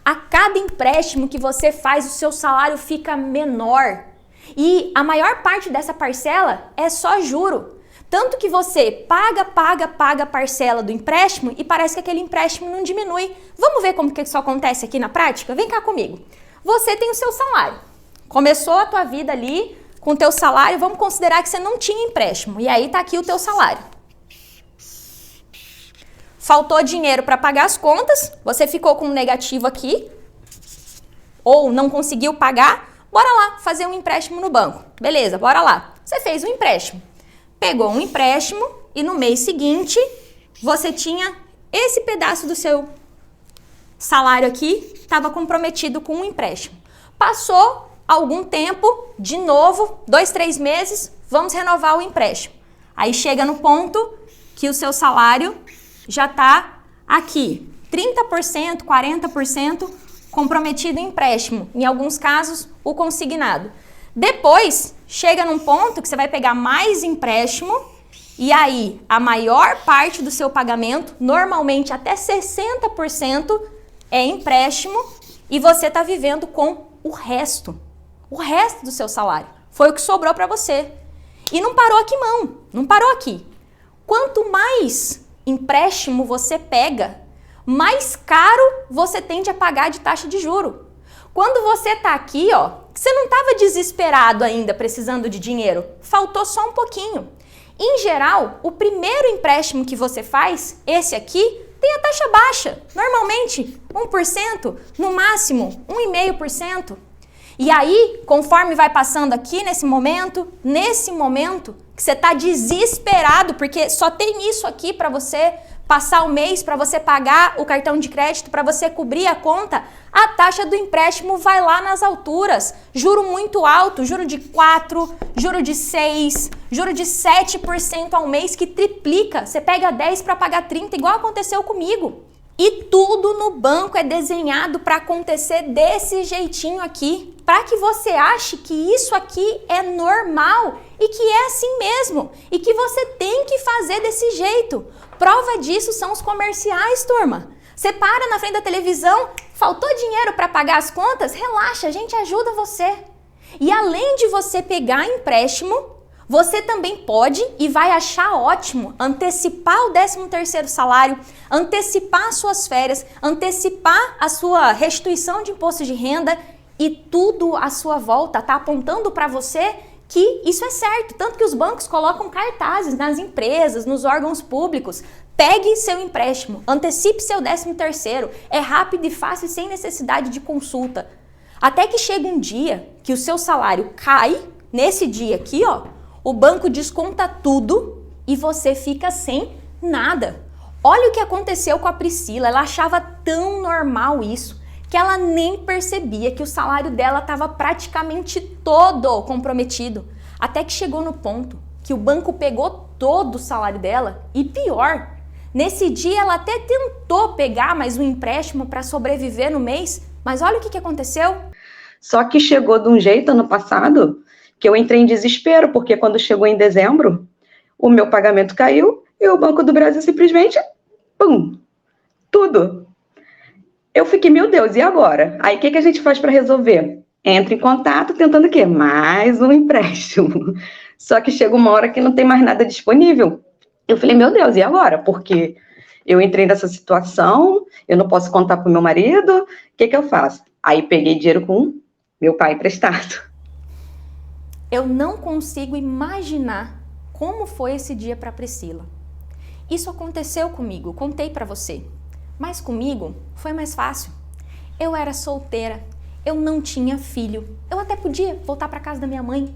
A cada empréstimo que você faz, o seu salário fica menor. E a maior parte dessa parcela é só juro. Tanto que você paga a parcela do empréstimo e parece que aquele empréstimo não diminui. Vamos ver como que isso acontece aqui na prática? Vem cá comigo. Você tem o seu salário. Começou a tua vida ali com o teu salário, vamos considerar que você não tinha empréstimo. E aí tá aqui o teu salário. Faltou dinheiro para pagar as contas, você ficou com um negativo aqui, ou não conseguiu pagar, bora lá fazer um empréstimo no banco. Beleza, bora lá. Você fez um empréstimo. Pegou um empréstimo e no mês seguinte você tinha esse pedaço do seu salário aqui, estava comprometido com um empréstimo. Passou algum tempo, de novo, 2, 3 meses, vamos renovar o empréstimo. Aí chega no ponto que o seu salário já está aqui, 30%, 40% comprometido em empréstimo. Em alguns casos, o consignado. Depois, chega num ponto que você vai pegar mais empréstimo e aí a maior parte do seu pagamento, normalmente até 60%, é empréstimo e você está vivendo com o resto do seu salário. Foi o que sobrou para você. E não parou aqui não parou aqui. Quanto mais empréstimo você pega, mais caro você tende a pagar de taxa de juro. Quando você está aqui, você não estava desesperado ainda precisando de dinheiro, faltou só um pouquinho. Em geral, o primeiro empréstimo que você faz, esse aqui, tem a taxa baixa, normalmente 1%, no máximo 1,5%. E aí, conforme vai passando aqui nesse momento que você está desesperado, porque só tem isso aqui para você passar o mês, para você pagar o cartão de crédito, para você cobrir a conta, a taxa do empréstimo vai lá nas alturas. Juro muito alto, juro de 4%, juro de 6%, juro de 7% ao mês, que triplica. Você pega 10 para pagar 30, igual aconteceu comigo. E tudo no banco é desenhado para acontecer desse jeitinho aqui, para que você ache que isso aqui é normal e que é assim mesmo, e que você tem que fazer desse jeito. Prova disso são os comerciais, turma. Você para na frente da televisão, faltou dinheiro para pagar as contas? Relaxa, a gente ajuda você. E além de você pegar empréstimo, você também pode e vai achar ótimo antecipar o 13º salário, antecipar suas férias, antecipar a sua restituição de imposto de renda e tudo à sua volta tá apontando para você que isso é certo. Tanto que os bancos colocam cartazes nas empresas, nos órgãos públicos. Pegue seu empréstimo, antecipe seu 13º, é rápido e fácil sem necessidade de consulta. Até que chega um dia que o seu salário cai, nesse dia aqui, ó, o banco desconta tudo e você fica sem nada. Olha o que aconteceu com a Priscila, ela achava tão normal isso, que ela nem percebia que o salário dela estava praticamente todo comprometido. Até que chegou no ponto que o banco pegou todo o salário dela e pior, nesse dia ela até tentou pegar mais um empréstimo para sobreviver no mês, mas olha o que aconteceu. Só que chegou de um jeito ano passado que eu entrei em desespero, porque quando chegou em dezembro, o meu pagamento caiu e o Banco do Brasil simplesmente, pum, tudo. Eu fiquei, meu Deus, e agora? Aí o que a gente faz para resolver? Entra em contato tentando o quê? Mais um empréstimo. Só que chega uma hora que não tem mais nada disponível. Eu falei, meu Deus, e agora? Porque eu entrei nessa situação, eu não posso contar para o meu marido, o que eu faço? Aí peguei dinheiro com meu pai emprestado. Eu não consigo imaginar como foi esse dia para Priscila. Isso aconteceu comigo, contei para você. Mas comigo foi mais fácil. Eu era solteira, eu não tinha filho. Eu até podia voltar para casa da minha mãe.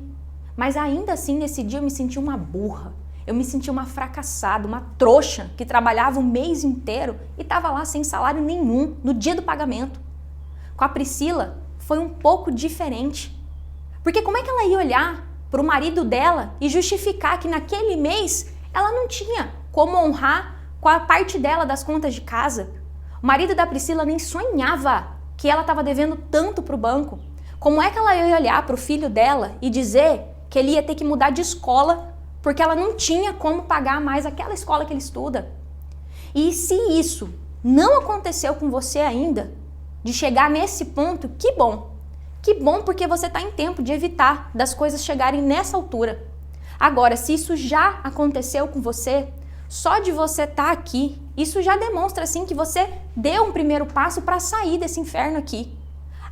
Mas ainda assim, nesse dia eu me senti uma burra. Eu me senti uma fracassada, uma trouxa que trabalhava o mês inteiro e estava lá sem salário nenhum no dia do pagamento. Com a Priscila foi um pouco diferente. Porque como é que ela ia olhar para o marido dela e justificar que naquele mês ela não tinha como honrar com a parte dela das contas de casa? O marido da Priscila nem sonhava que ela estava devendo tanto para o banco. Como é que ela ia olhar para o filho dela e dizer que ele ia ter que mudar de escola porque ela não tinha como pagar mais aquela escola que ele estuda? E se isso não aconteceu com você ainda, de chegar nesse ponto, que bom! Que bom, porque você está em tempo de evitar das coisas chegarem nessa altura. Agora, se isso já aconteceu com você, só de você estar aqui, isso já demonstra assim que você deu um primeiro passo para sair desse inferno aqui.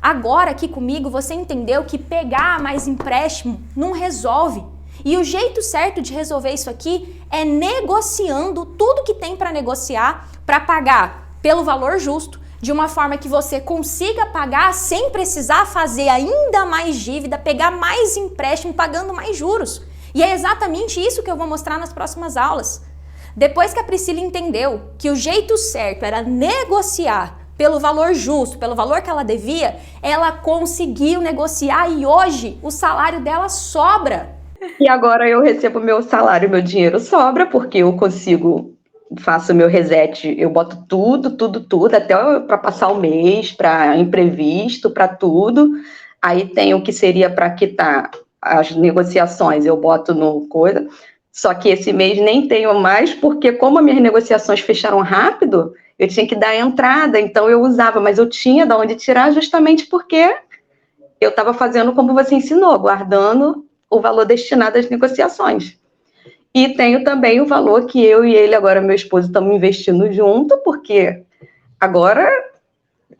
Agora aqui comigo você entendeu que pegar mais empréstimo não resolve. E o jeito certo de resolver isso aqui é negociando tudo que tem para negociar para pagar pelo valor justo, de uma forma que você consiga pagar sem precisar fazer ainda mais dívida, pegar mais empréstimo, pagando mais juros. E é exatamente isso que eu vou mostrar nas próximas aulas. Depois que a Priscila entendeu que o jeito certo era negociar pelo valor justo, pelo valor que ela devia, ela conseguiu negociar e hoje o salário dela sobra. E agora eu recebo meu salário, meu dinheiro sobra, porque eu consigo, faço meu reset, eu boto tudo, até para passar o mês, para imprevisto, para tudo. Aí tem o que seria para quitar as negociações, eu boto no coisa. Só que esse mês nem tenho mais, porque como as minhas negociações fecharam rápido, eu tinha que dar entrada, então eu usava, mas eu tinha de onde tirar justamente porque eu estava fazendo como você ensinou, guardando o valor destinado às negociações. E tenho também o valor que eu e ele, agora meu esposo, estamos investindo junto, porque agora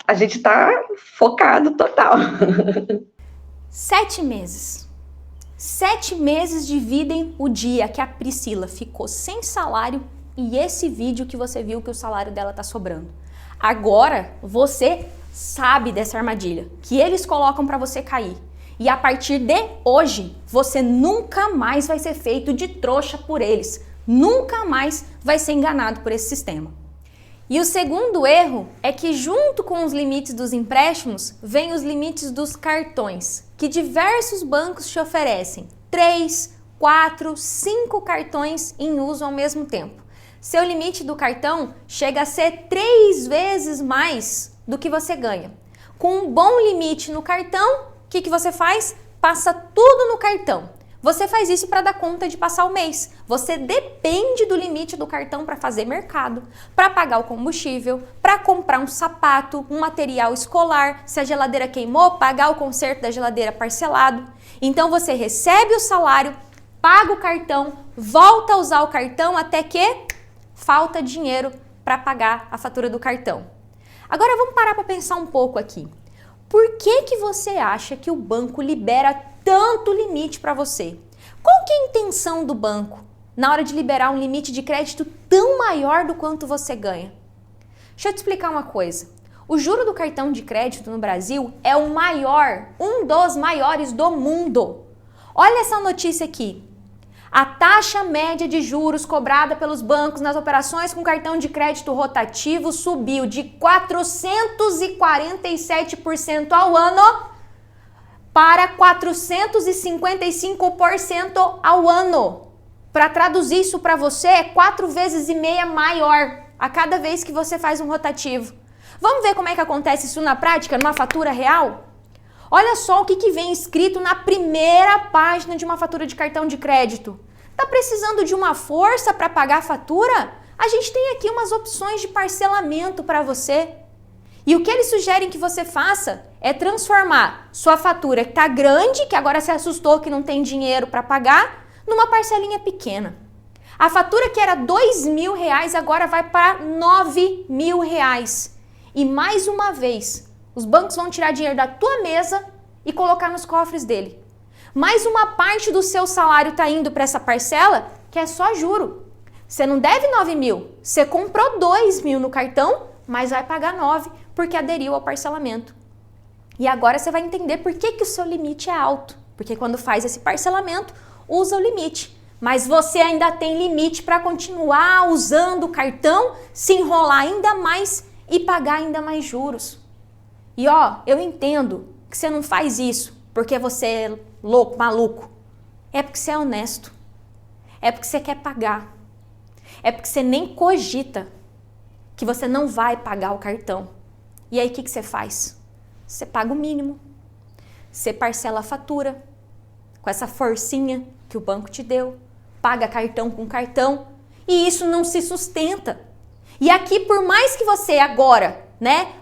a gente está focado total. 7 meses. 7 meses dividem o dia que a Priscila ficou sem salário e esse vídeo que você viu que o salário dela tá sobrando. Agora você sabe dessa armadilha que eles colocam para você cair. E a partir de hoje, você nunca mais vai ser feito de trouxa por eles. Nunca mais vai ser enganado por esse sistema. E o segundo erro é que junto com os limites dos empréstimos, vem os limites dos cartões, que diversos bancos te oferecem. 3, 4, 5 cartões em uso ao mesmo tempo. Seu limite do cartão chega a ser 3 vezes mais do que você ganha. Com um bom limite no cartão, o que você faz? Passa tudo no cartão. Você faz isso para dar conta de passar o mês. Você depende do limite do cartão para fazer mercado, para pagar o combustível, para comprar um sapato, um material escolar, se a geladeira queimou, pagar o conserto da geladeira parcelado. Então você recebe o salário, paga o cartão, volta a usar o cartão até que falta dinheiro para pagar a fatura do cartão. Agora vamos parar para pensar um pouco aqui. Por que você acha que o banco libera tanto limite para você? Qual que é a intenção do banco na hora de liberar um limite de crédito tão maior do quanto você ganha? Deixa eu te explicar uma coisa. O juro do cartão de crédito no Brasil é o maior, um dos maiores do mundo. Olha essa notícia aqui. A taxa média de juros cobrada pelos bancos nas operações com cartão de crédito rotativo subiu de 447% ao ano para 455% ao ano. Para traduzir isso para você, é 4,5 vezes maior a cada vez que você faz um rotativo. Vamos ver como é que acontece isso na prática, numa fatura real? Olha só o que vem escrito na primeira página de uma fatura de cartão de crédito. Tá precisando de uma força para pagar a fatura? A gente tem aqui umas opções de parcelamento para você. E o que eles sugerem que você faça é transformar sua fatura que está grande, que agora se assustou que não tem dinheiro para pagar, numa parcelinha pequena. A fatura que era R$2.000 agora vai para R$9.000. E mais uma vez, os bancos vão tirar dinheiro da tua mesa e colocar nos cofres dele. Mais uma parte do seu salário está indo para essa parcela, que é só juro. Você não deve 9.000, você comprou 2.000 no cartão, mas vai pagar 9 porque aderiu ao parcelamento. E agora você vai entender por que o seu limite é alto. Porque quando faz esse parcelamento, usa o limite. Mas você ainda tem limite para continuar usando o cartão, se enrolar ainda mais e pagar ainda mais juros. E eu entendo que você não faz isso porque você é louco, maluco. É porque você é honesto. É porque você quer pagar. É porque você nem cogita que você não vai pagar o cartão. E aí o que você faz? Você paga o mínimo. Você parcela a fatura com essa forcinha que o banco te deu. Paga cartão com cartão. E isso não se sustenta. E aqui, por mais que você agora,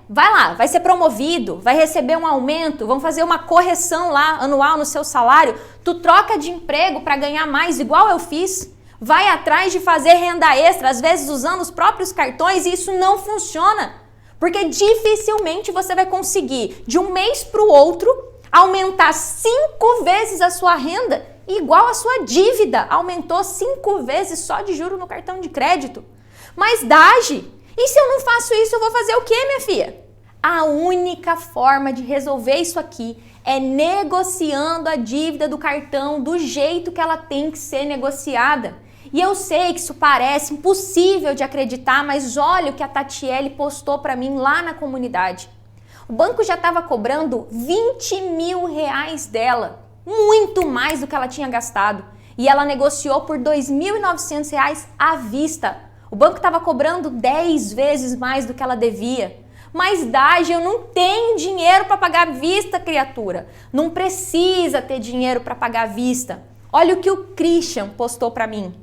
vai lá, vai ser promovido, vai receber um aumento, vão fazer uma correção lá anual no seu salário, tu troca de emprego para ganhar mais, igual eu fiz, vai atrás de fazer renda extra, às vezes usando os próprios cartões, e isso não funciona, porque dificilmente você vai conseguir, de um mês para o outro, aumentar 5 vezes a sua renda, igual a sua dívida aumentou 5 vezes só de juro no cartão de crédito. Mas Dagi, e se eu não faço isso, eu vou fazer o quê, minha filha? A única forma de resolver isso aqui é negociando a dívida do cartão do jeito que ela tem que ser negociada. E eu sei que isso parece impossível de acreditar, mas olha o que a Tatiele postou para mim lá na comunidade. O banco já estava cobrando R$20.000 dela, muito mais do que ela tinha gastado. E ela negociou por R$2.900 à vista. O banco estava cobrando 10 vezes mais do que ela devia. Mas Dagi, eu não tenho dinheiro para pagar à vista, criatura. Não precisa ter dinheiro para pagar à vista. Olha o que o Christian postou para mim.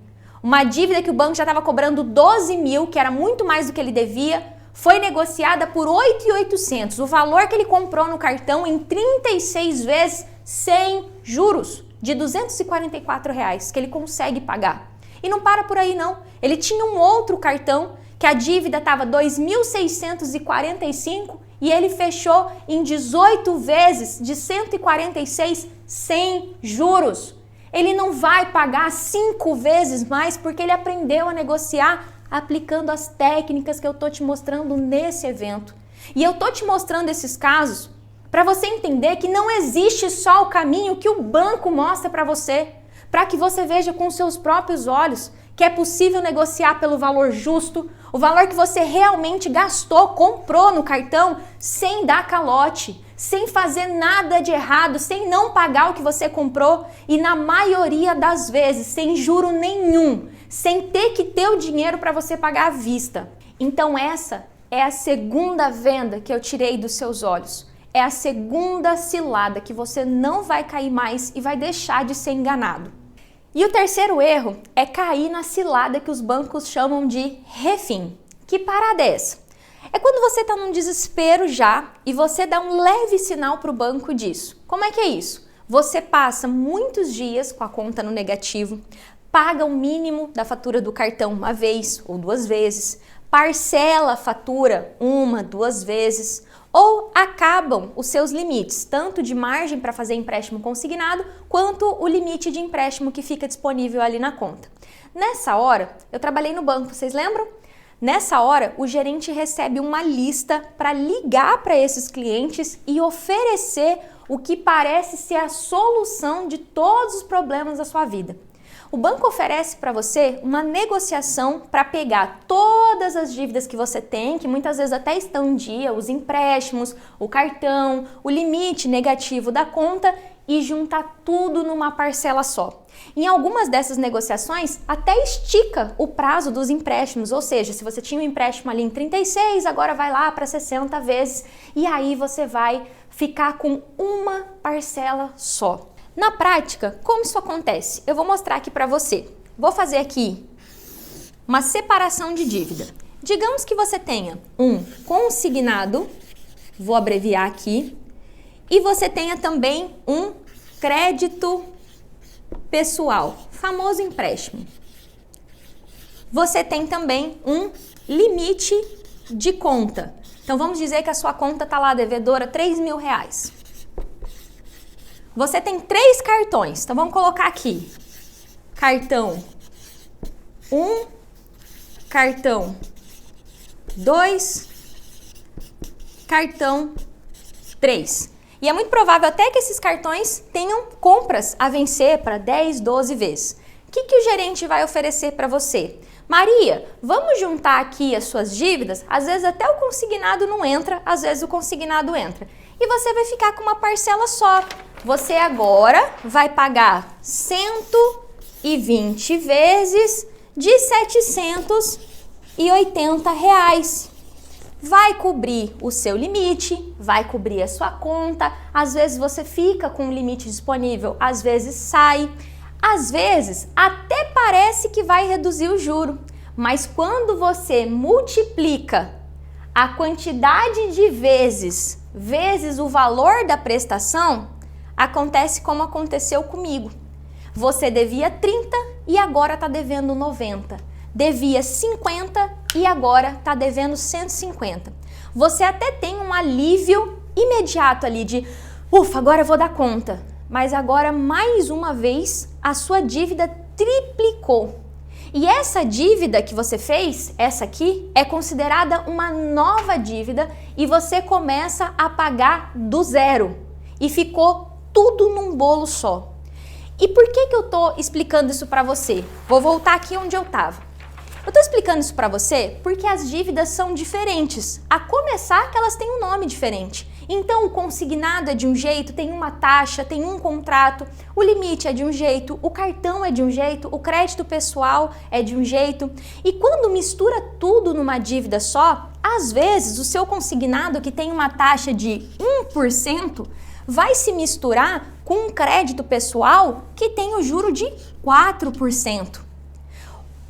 Uma dívida que o banco já estava cobrando 12.000, que era muito mais do que ele devia, foi negociada por 8.800. O valor que ele comprou no cartão em 36 vezes sem juros, de R$244 que ele consegue pagar. E não para por aí não. Ele tinha um outro cartão que a dívida estava 2.645 e ele fechou em 18 vezes de 146 sem juros. Ele não vai pagar 5 vezes mais porque ele aprendeu a negociar aplicando as técnicas que eu tô te mostrando nesse evento. E eu tô te mostrando esses casos para você entender que não existe só o caminho que o banco mostra para você, para que você veja com seus próprios olhos que é possível negociar pelo valor justo, o valor que você realmente gastou, comprou no cartão, sem dar calote, sem fazer nada de errado, sem não pagar o que você comprou e na maioria das vezes sem juro nenhum, sem ter que ter o dinheiro para você pagar à vista. Então essa é a segunda venda que eu tirei dos seus olhos. é a segunda cilada que você não vai cair mais e vai deixar de ser enganado. E o terceiro erro é cair na cilada que os bancos chamam de refim. Que parada é essa? É quando você está num desespero já e você dá um leve sinal para o banco disso. Como é que é isso? Você passa muitos dias com a conta no negativo, paga o mínimo da fatura do cartão uma vez ou duas vezes, parcela a fatura uma, duas vezes, ou acabam os seus limites, tanto de margem para fazer empréstimo consignado, quanto o limite de empréstimo que fica disponível ali na conta. Nessa hora, eu trabalhei no banco, vocês lembram? Nessa hora, o gerente recebe uma lista para ligar para esses clientes e oferecer o que parece ser a solução de todos os problemas da sua vida. O banco oferece para você uma negociação para pegar todas as dívidas que você tem, que muitas vezes até estão em dia, os empréstimos, o cartão, o limite negativo da conta e juntar tudo numa parcela só. Em algumas dessas negociações, até estica o prazo dos empréstimos, ou seja, se você tinha um empréstimo ali em 36, agora vai lá para 60 vezes e aí você vai ficar com uma parcela só. Na prática, como isso acontece? Eu vou mostrar aqui para você. Vou fazer aqui uma separação de dívida. Digamos que você tenha um consignado, vou abreviar aqui, e você tenha também um crédito pessoal, famoso empréstimo. Você tem também um limite de conta. Então vamos dizer que a sua conta está lá devedora R$3.000. Você tem 3 cartões, então vamos colocar aqui. Cartão 1, cartão 2, cartão 3. E é muito provável até que esses cartões tenham compras a vencer para 10, 12 vezes. O que o gerente vai oferecer para você? Maria, vamos juntar aqui as suas dívidas? Às vezes até o consignado não entra, às vezes o consignado entra. E você vai ficar com uma parcela só. Você agora vai pagar 120 vezes de R$780. Vai cobrir o seu limite, vai cobrir a sua conta. Às vezes você fica com um limite disponível, às vezes sai. Às vezes até parece que vai reduzir o juro, mas quando você multiplica a quantidade de vezes o valor da prestação, acontece como aconteceu comigo. Você devia 30 e agora está devendo 90. Devia 50 e agora está devendo 150. Você até tem um alívio imediato ali de, ufa, agora eu vou dar conta. Mas agora, mais uma vez, a sua dívida triplicou. E essa dívida que você fez, essa aqui, é considerada uma nova dívida e você começa a pagar do zero. E ficou tudo num bolo só. E por que eu tô explicando isso para você? Vou voltar aqui onde eu estava. Eu tô explicando isso para você porque as dívidas são diferentes. A começar que elas têm um nome diferente. Então o consignado é de um jeito, tem uma taxa, tem um contrato, o limite é de um jeito, o cartão é de um jeito, o crédito pessoal é de um jeito. E quando mistura tudo numa dívida só, às vezes o seu consignado que tem uma taxa de 1% vai se misturar com um crédito pessoal que tem o juro de 4%.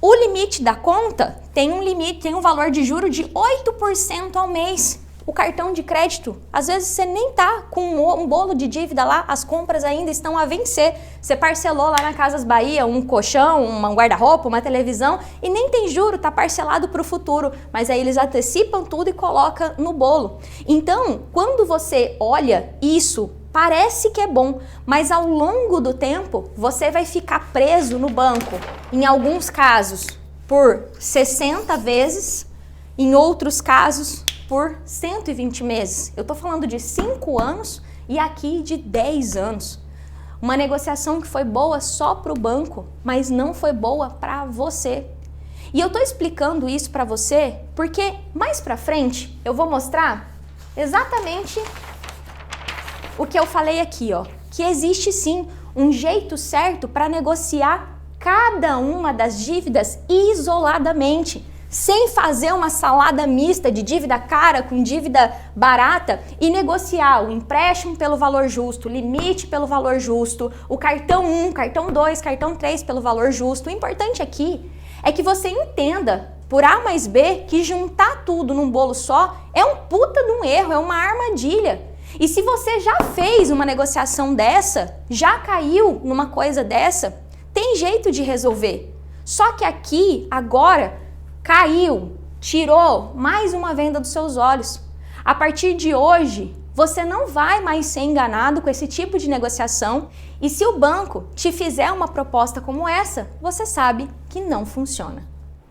O limite da conta tem um valor de juro de 8% ao mês. O cartão de crédito, às vezes você nem tá com um bolo de dívida lá, as compras ainda estão a vencer. Você parcelou lá na Casas Bahia um colchão, um guarda-roupa, uma televisão e nem tem juro, tá parcelado para o futuro. Mas aí eles antecipam tudo e colocam no bolo. Então, quando você olha isso, parece que é bom, mas ao longo do tempo você vai ficar preso no banco, em alguns casos por 60 vezes, em outros casos por 120 meses. Eu tô falando de 5 anos e aqui de 10 anos. Uma negociação que foi boa só para o banco, mas não foi boa para você. E eu tô explicando isso para você porque mais para frente eu vou mostrar exatamente o que eu falei aqui, ó, que existe sim um jeito certo para negociar cada uma das dívidas isoladamente, sem fazer uma salada mista de dívida cara com dívida barata e negociar o empréstimo pelo valor justo, o limite pelo valor justo, o cartão 1, cartão 2, cartão 3 pelo valor justo. O importante aqui é que você entenda, por A mais B, que juntar tudo num bolo só é um puta de um erro, é uma armadilha. E se você já fez uma negociação dessa, já caiu numa coisa dessa, tem jeito de resolver. Só que aqui, agora, caiu, tirou mais uma venda dos seus olhos. A partir de hoje, você não vai mais ser enganado com esse tipo de negociação e se o banco te fizer uma proposta como essa, você sabe que não funciona.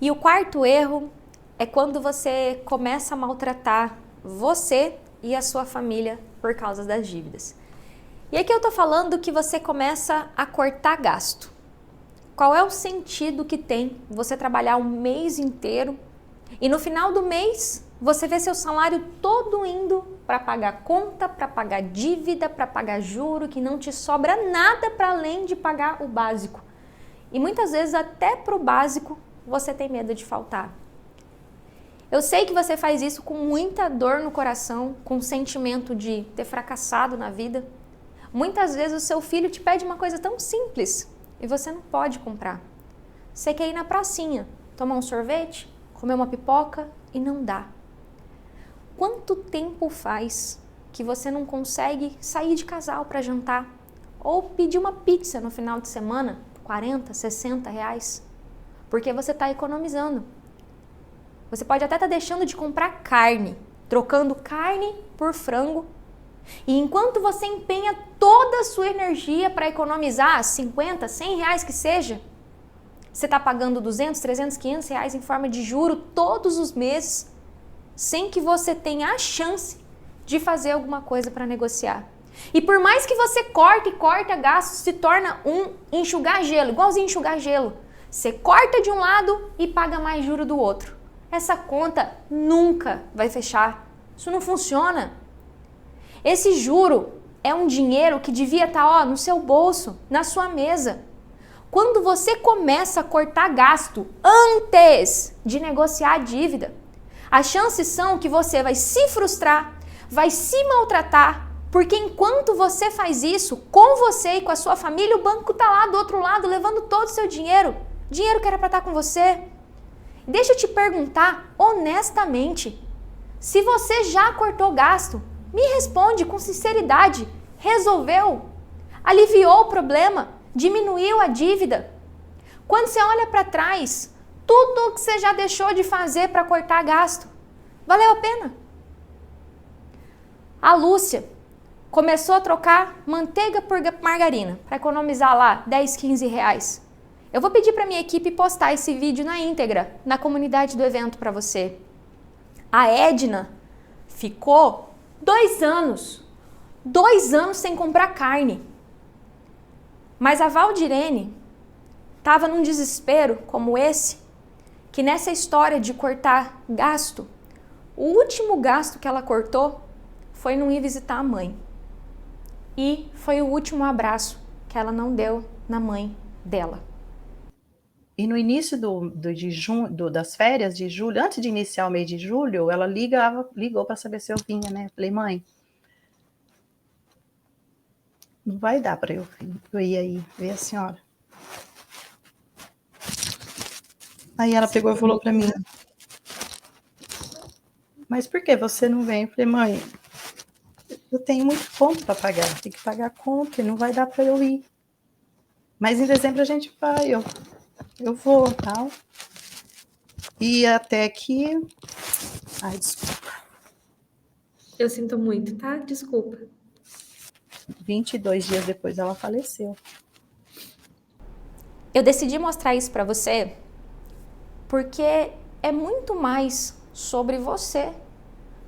E o quarto erro é quando você começa a maltratar você e a sua família por causa das dívidas. E aqui eu tô falando que você começa a cortar gasto. Qual é o sentido que tem você trabalhar um mês inteiro e no final do mês você vê seu salário todo indo para pagar conta, para pagar dívida, para pagar juro, que não te sobra nada para além de pagar o básico. E muitas vezes até para o básico você tem medo de faltar. Eu sei que você faz isso com muita dor no coração, com o sentimento de ter fracassado na vida. Muitas vezes o seu filho te pede uma coisa tão simples e você não pode comprar. Você quer ir na pracinha, tomar um sorvete, comer uma pipoca e não dá. Quanto tempo faz que você não consegue sair de casal para jantar ou pedir uma pizza no final de semana, 40, 60 reais? Porque você está economizando. Você pode até estar deixando de comprar carne, trocando carne por frango. E enquanto você empenha toda a sua energia para economizar 50, 100 reais que seja, você está pagando 200, 300, 500 reais em forma de juro todos os meses, sem que você tenha a chance de fazer alguma coisa para negociar. E por mais que você corte e corta gasto, se torna um enxugar gelo, igualzinho enxugar gelo. Você corta de um lado e paga mais juro do outro. Essa conta nunca vai fechar. Isso não funciona. Esse juro é um dinheiro que devia estar no seu bolso, na sua mesa. Quando você começa a cortar gasto antes de negociar a dívida, as chances são que você vai se frustrar, vai se maltratar, porque enquanto você faz isso com você e com a sua família, o banco está lá do outro lado levando todo o seu dinheiro, dinheiro que era para estar com você. Deixa eu te perguntar honestamente, se você já cortou gasto, me responde com sinceridade, resolveu? Aliviou o problema? Diminuiu a dívida? Quando você olha para trás, tudo o que você já deixou de fazer para cortar gasto, valeu a pena? A Lúcia começou a trocar manteiga por margarina para economizar lá 10, 15 reais. Eu vou pedir para minha equipe postar esse vídeo na íntegra, na comunidade do evento para você. A Edna ficou 2 anos sem comprar carne. Mas a Valdirene estava num desespero como esse, que nessa história de cortar gasto, o último gasto que ela cortou foi não ir visitar a mãe. E foi o último abraço que ela não deu na mãe dela. E no início das férias de julho, antes de iniciar o mês de julho, ela ligou para saber se eu vinha, né? Falei, mãe, não vai dar para eu ir aí ver a senhora. Aí ela pegou e falou para mim, mas por que você não vem? Eu falei, mãe, eu tenho muito conta para pagar, tem que pagar a conta e não vai dar para eu ir. Mas em dezembro a gente vai, eu vou, tal. E até que... Ai, desculpa. Eu sinto muito, tá? Desculpa. 22 dias depois ela faleceu. Eu decidi mostrar isso para você porque é muito mais sobre você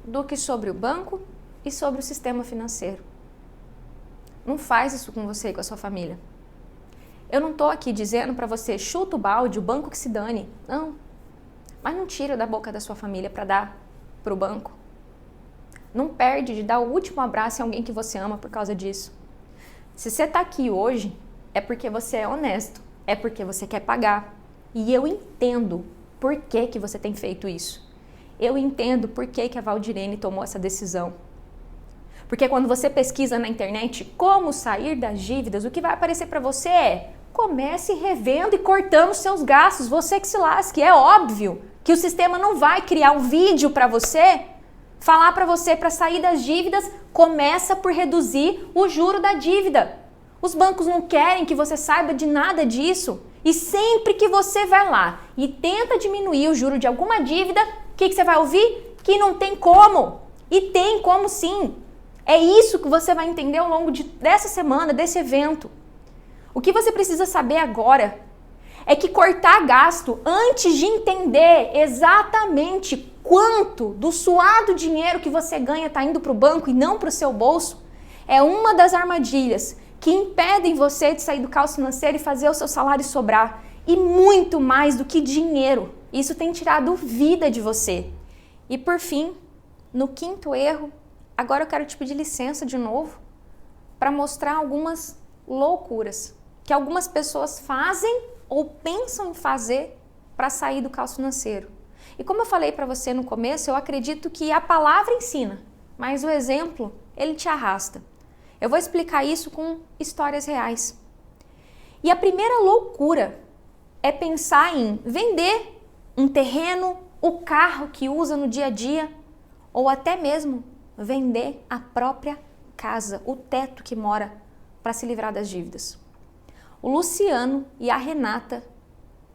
do que sobre o banco e sobre o sistema financeiro. Não faz isso com você e com a sua família. Eu não tô aqui dizendo para você chuta o balde, o banco que se dane. Não. Mas não tira da boca da sua família para dar pro banco. Não perde de dar o último abraço em alguém que você ama por causa disso. Se você tá aqui hoje, é porque você é honesto. É porque você quer pagar. E eu entendo por que você tem feito isso. Eu entendo por que a Valdirene tomou essa decisão. Porque quando você pesquisa na internet como sair das dívidas, o que vai aparecer para você é: comece revendo e cortando seus gastos, você que se lasque. É óbvio que o sistema não vai criar um vídeo para você, falar para você para sair das dívidas, começa por reduzir o juro da dívida. Os bancos não querem que você saiba de nada disso. E sempre que você vai lá e tenta diminuir o juro de alguma dívida, o que você vai ouvir? Que não tem como. E tem como sim. É isso que você vai entender ao longo dessa semana, desse evento. O que você precisa saber agora é que cortar gasto antes de entender exatamente quanto do suado dinheiro que você ganha está indo para o banco e não para o seu bolso é uma das armadilhas que impedem você de sair do caos financeiro e fazer o seu salário sobrar. E muito mais do que dinheiro. Isso tem tirado vida de você. E por fim, no quinto erro, agora eu quero te pedir licença de novo para mostrar algumas loucuras que algumas pessoas fazem ou pensam em fazer para sair do caos financeiro. E como eu falei para você no começo, eu acredito que a palavra ensina, mas o exemplo, ele te arrasta. Eu vou explicar isso com histórias reais. E a primeira loucura é pensar em vender um terreno, o carro que usa no dia a dia, ou até mesmo vender a própria casa, o teto que mora, para se livrar das dívidas. O Luciano e a Renata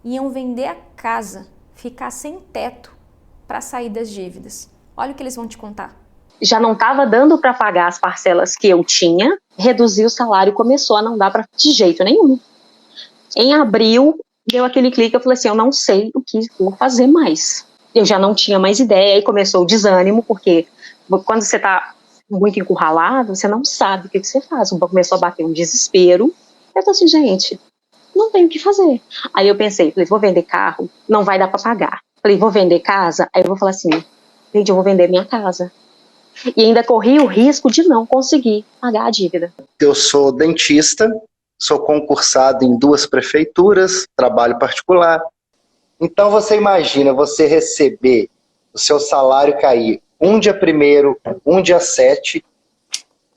iam vender a casa, ficar sem teto para sair das dívidas. Olha o que eles vão te contar. Já não estava dando para pagar as parcelas que eu tinha, reduzi o salário, começou a não dar para de jeito nenhum. Em abril, deu aquele clique, eu falei assim, eu não sei o que vou fazer mais. Eu já não tinha mais ideia, aí começou o desânimo, porque quando você está muito encurralado, você não sabe o que você faz. Começou a bater um desespero. Eu tô assim, gente, não tenho o que fazer. Aí eu pensei, falei, vou vender carro, não vai dar para pagar. Falei, vou vender casa, aí eu vou falar assim, gente, eu vou vender minha casa. E ainda corri o risco de não conseguir pagar a dívida. Eu sou dentista, sou concursado em 2 prefeituras, trabalho particular. Então você imagina você receber o seu salário cair um dia 1º, um dia 7,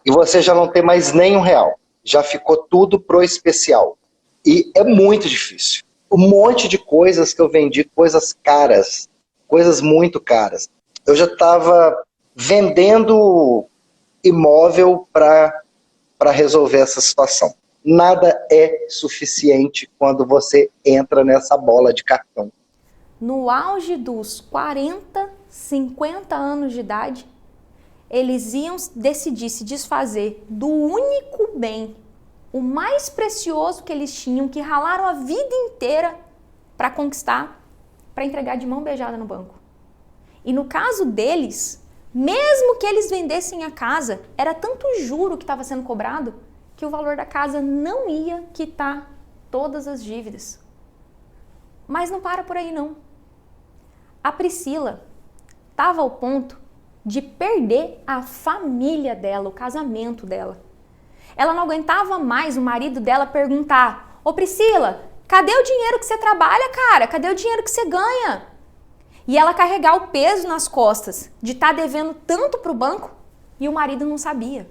e você já não tem mais nem R$1. Já ficou tudo pro especial. E é muito difícil. Um monte de coisas que eu vendi, coisas caras, coisas muito caras. Eu já estava vendendo imóvel para resolver essa situação. Nada é suficiente quando você entra nessa bola de cartão. No auge dos 40, 50 anos de idade, eles iam decidir se desfazer do único bem, o mais precioso que eles tinham, que ralaram a vida inteira para conquistar, para entregar de mão beijada no banco. E no caso deles, mesmo que eles vendessem a casa, era tanto juro que estava sendo cobrado que o valor da casa não ia quitar todas as dívidas. Mas não para por aí não. A Priscila estava ao ponto de perder a família dela, o casamento dela. Ela não aguentava mais o marido dela perguntar: ô Priscila, cadê o dinheiro que você trabalha, cara? Cadê o dinheiro que você ganha? E ela carregar o peso nas costas de estar devendo tanto para o banco e o marido não sabia.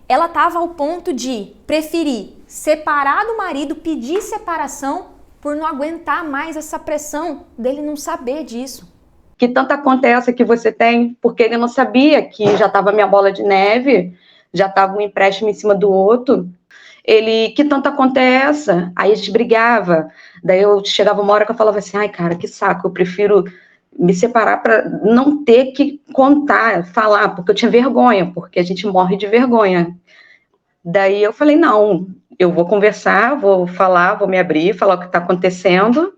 Ela estava ao ponto de preferir separar do marido, pedir separação, por não aguentar mais essa pressão dele não saber disso. Que tanta conta é essa que você tem? Porque ele não sabia que já estava minha bola de neve, já estava um empréstimo em cima do outro. Ele, que tanta conta é essa? Aí a gente brigava. Daí eu chegava uma hora que eu falava assim, ai cara, que saco, eu prefiro me separar para não ter que contar, falar, porque eu tinha vergonha, porque a gente morre de vergonha. Daí eu falei, não, eu vou conversar, vou falar, vou me abrir, falar o que está acontecendo.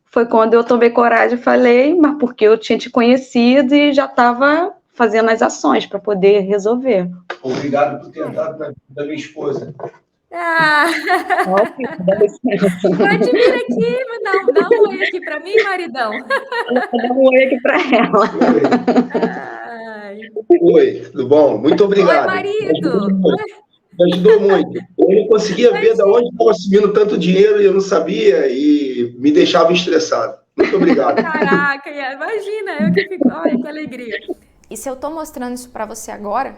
Foi quando eu tomei coragem e falei, mas porque eu tinha te conhecido e já estava fazendo as ações para poder resolver. Obrigado por ter dado na vida da minha esposa. Ah! Pode vir aqui, dá um oi aqui para mim, maridão. Dá um oi aqui para ela. Oi, tudo bom? Muito obrigado. Oi, marido. Me ajudou muito. Eu não conseguia ver de onde estava subindo tanto dinheiro e eu não sabia e me deixava estressado. Muito obrigado. Caraca, imagina, eu que fico, olha que alegria. E se eu tô mostrando isso pra você agora,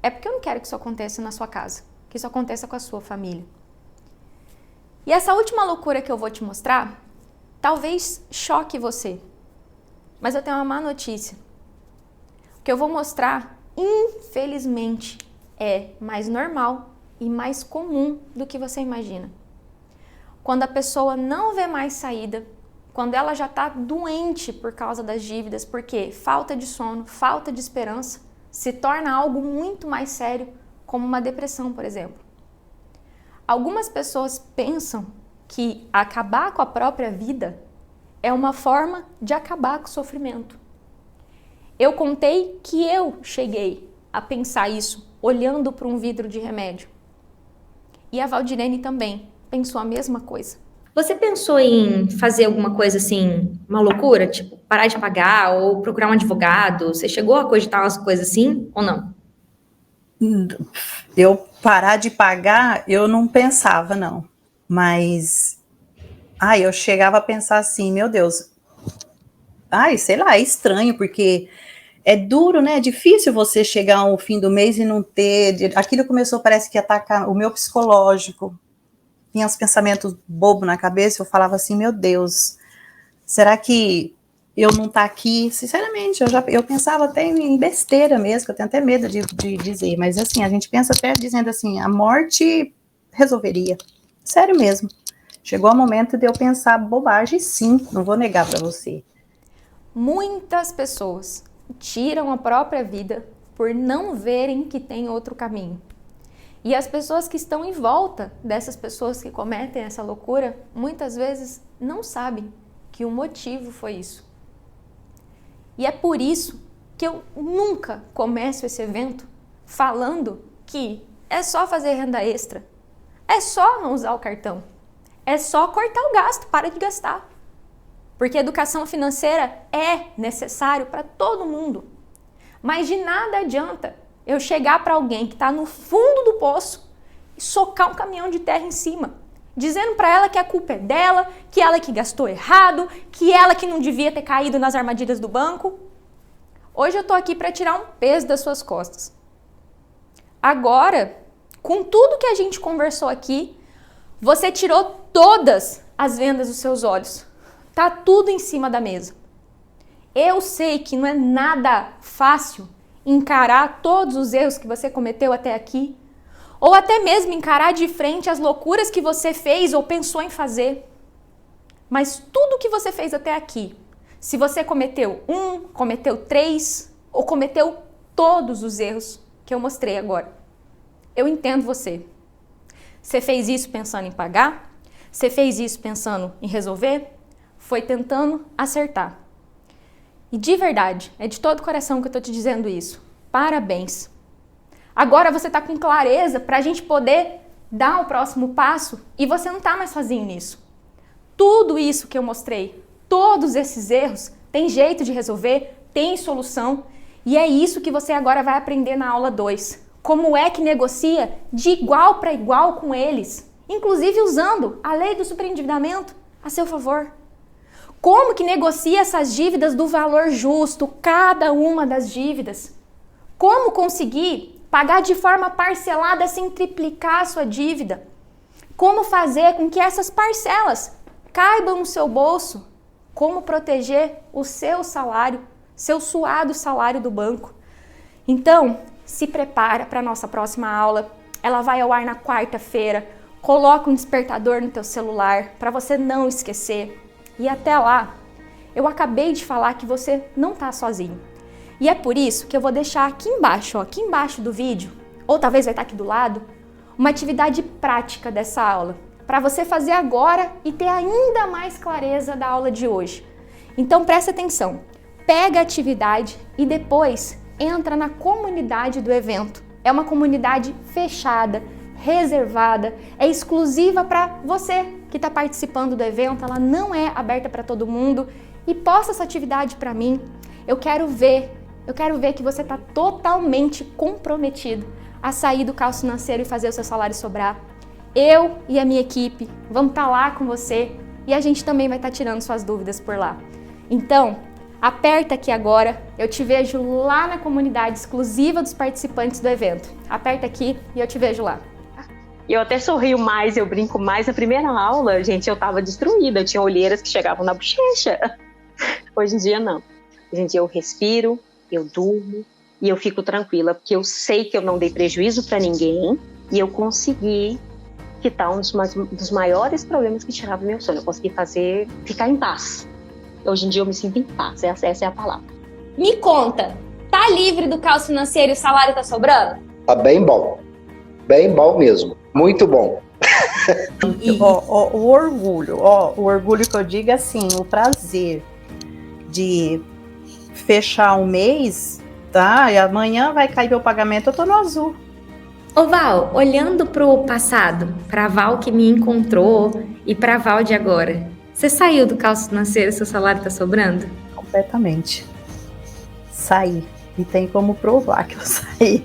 é porque eu não quero que isso aconteça na sua casa, que isso aconteça com a sua família. E essa última loucura que eu vou te mostrar, talvez choque você. Mas eu tenho uma má notícia. O que eu vou mostrar, infelizmente, é mais normal e mais comum do que você imagina. Quando a pessoa não vê mais saída, quando ela já está doente por causa das dívidas, porque falta de sono, falta de esperança, se torna algo muito mais sério, como uma depressão, por exemplo. Algumas pessoas pensam que acabar com a própria vida é uma forma de acabar com o sofrimento. Eu contei que eu cheguei a pensar isso olhando para um vidro de remédio. E a Valdirene também pensou a mesma coisa. Você pensou em fazer alguma coisa assim, uma loucura? Tipo, parar de pagar ou procurar um advogado? Você chegou a cogitar umas coisas assim ou não? Eu parar de pagar, eu não pensava, não. Mas, eu chegava a pensar assim, meu Deus, sei lá, é estranho, porque é duro, né? É difícil você chegar ao fim do mês e não ter... Aquilo começou, parece que atacar o meu psicológico. Tinha uns pensamentos bobos na cabeça, eu falava assim, meu Deus, será que eu não tá aqui? Sinceramente, eu pensava até em besteira mesmo, que eu tenho até medo de dizer, mas assim, a gente pensa até dizendo assim, a morte resolveria. Sério mesmo. Chegou o momento de eu pensar bobagem, sim, não vou negar para você. Muitas pessoas tiram a própria vida por não verem que tem outro caminho. E as pessoas que estão em volta dessas pessoas que cometem essa loucura, muitas vezes não sabem que o motivo foi isso. E é por isso que eu nunca começo esse evento falando que é só fazer renda extra, é só não usar o cartão, é só cortar o gasto, para de gastar. Porque educação financeira é necessário para todo mundo. Mas de nada adianta eu chegar para alguém que está no fundo do poço e socar um caminhão de terra em cima, dizendo para ela que a culpa é dela, que ela que gastou errado, que ela que não devia ter caído nas armadilhas do banco. Hoje eu tô aqui para tirar um peso das suas costas. Agora, com tudo que a gente conversou aqui, você tirou todas as vendas dos seus olhos. Tá tudo em cima da mesa. Eu sei que não é nada fácil encarar todos os erros que você cometeu até aqui, ou até mesmo encarar de frente as loucuras que você fez ou pensou em fazer. Mas tudo que você fez até aqui, se você cometeu 1, cometeu 3, ou cometeu todos os erros que eu mostrei agora, eu entendo você. Você fez isso pensando em pagar? Você fez isso pensando em resolver? Foi tentando acertar. E de verdade, é de todo o coração que eu tô te dizendo isso. Parabéns. Agora você tá com clareza pra gente poder dar o próximo passo e você não tá mais sozinho nisso. Tudo isso que eu mostrei, todos esses erros, tem jeito de resolver, tem solução. E é isso que você agora vai aprender na aula 2. Como é que negocia de igual para igual com eles, inclusive usando a lei do superendividamento a seu favor. Como que negocia essas dívidas do valor justo, cada uma das dívidas? Como conseguir pagar de forma parcelada sem triplicar a sua dívida? Como fazer com que essas parcelas caibam no seu bolso? Como proteger o seu salário, seu suado salário do banco? Então, se prepara para a nossa próxima aula. Ela vai ao ar na quarta-feira. Coloca um despertador no teu celular para você não esquecer. E até lá, eu acabei de falar que você não está sozinho. E é por isso que eu vou deixar aqui embaixo do vídeo, ou talvez vai estar aqui do lado, uma atividade prática dessa aula, para você fazer agora e ter ainda mais clareza da aula de hoje. Então presta atenção, pega a atividade e depois entra na comunidade do evento. É uma comunidade fechada, reservada, é exclusiva para você que está participando do evento, ela não é aberta para todo mundo. E posta essa atividade para mim. Eu quero ver que você está totalmente comprometido a sair do caos financeiro e fazer o seu salário sobrar. Eu e a minha equipe vamos estar lá com você e a gente também vai estar tirando suas dúvidas por lá. Então, aperta aqui agora, eu te vejo lá na comunidade exclusiva dos participantes do evento. Aperta aqui e eu te vejo lá. Eu até sorrio mais, eu brinco mais. Na primeira aula, gente, eu tava destruída, eu tinha olheiras que chegavam na bochecha. Hoje em dia, não. Hoje em dia eu respiro, eu durmo e eu fico tranquila, porque eu sei que eu não dei prejuízo para ninguém e eu consegui quitar um dos maiores problemas que tirava meu sono. Eu consegui ficar em paz. Hoje em dia eu me sinto em paz, essa é a palavra. Me conta, tá livre do caos financeiro e o salário tá sobrando? Tá bem bom mesmo, muito bom. O orgulho que eu digo é assim, o prazer de fechar um mês, tá? E amanhã vai cair meu pagamento, eu tô no azul. Ô Val, olhando pro passado, pra Val que me encontrou e pra Val de agora, você saiu do caos financeiro e seu salário tá sobrando? Completamente. Saí. E tem como provar que eu saí.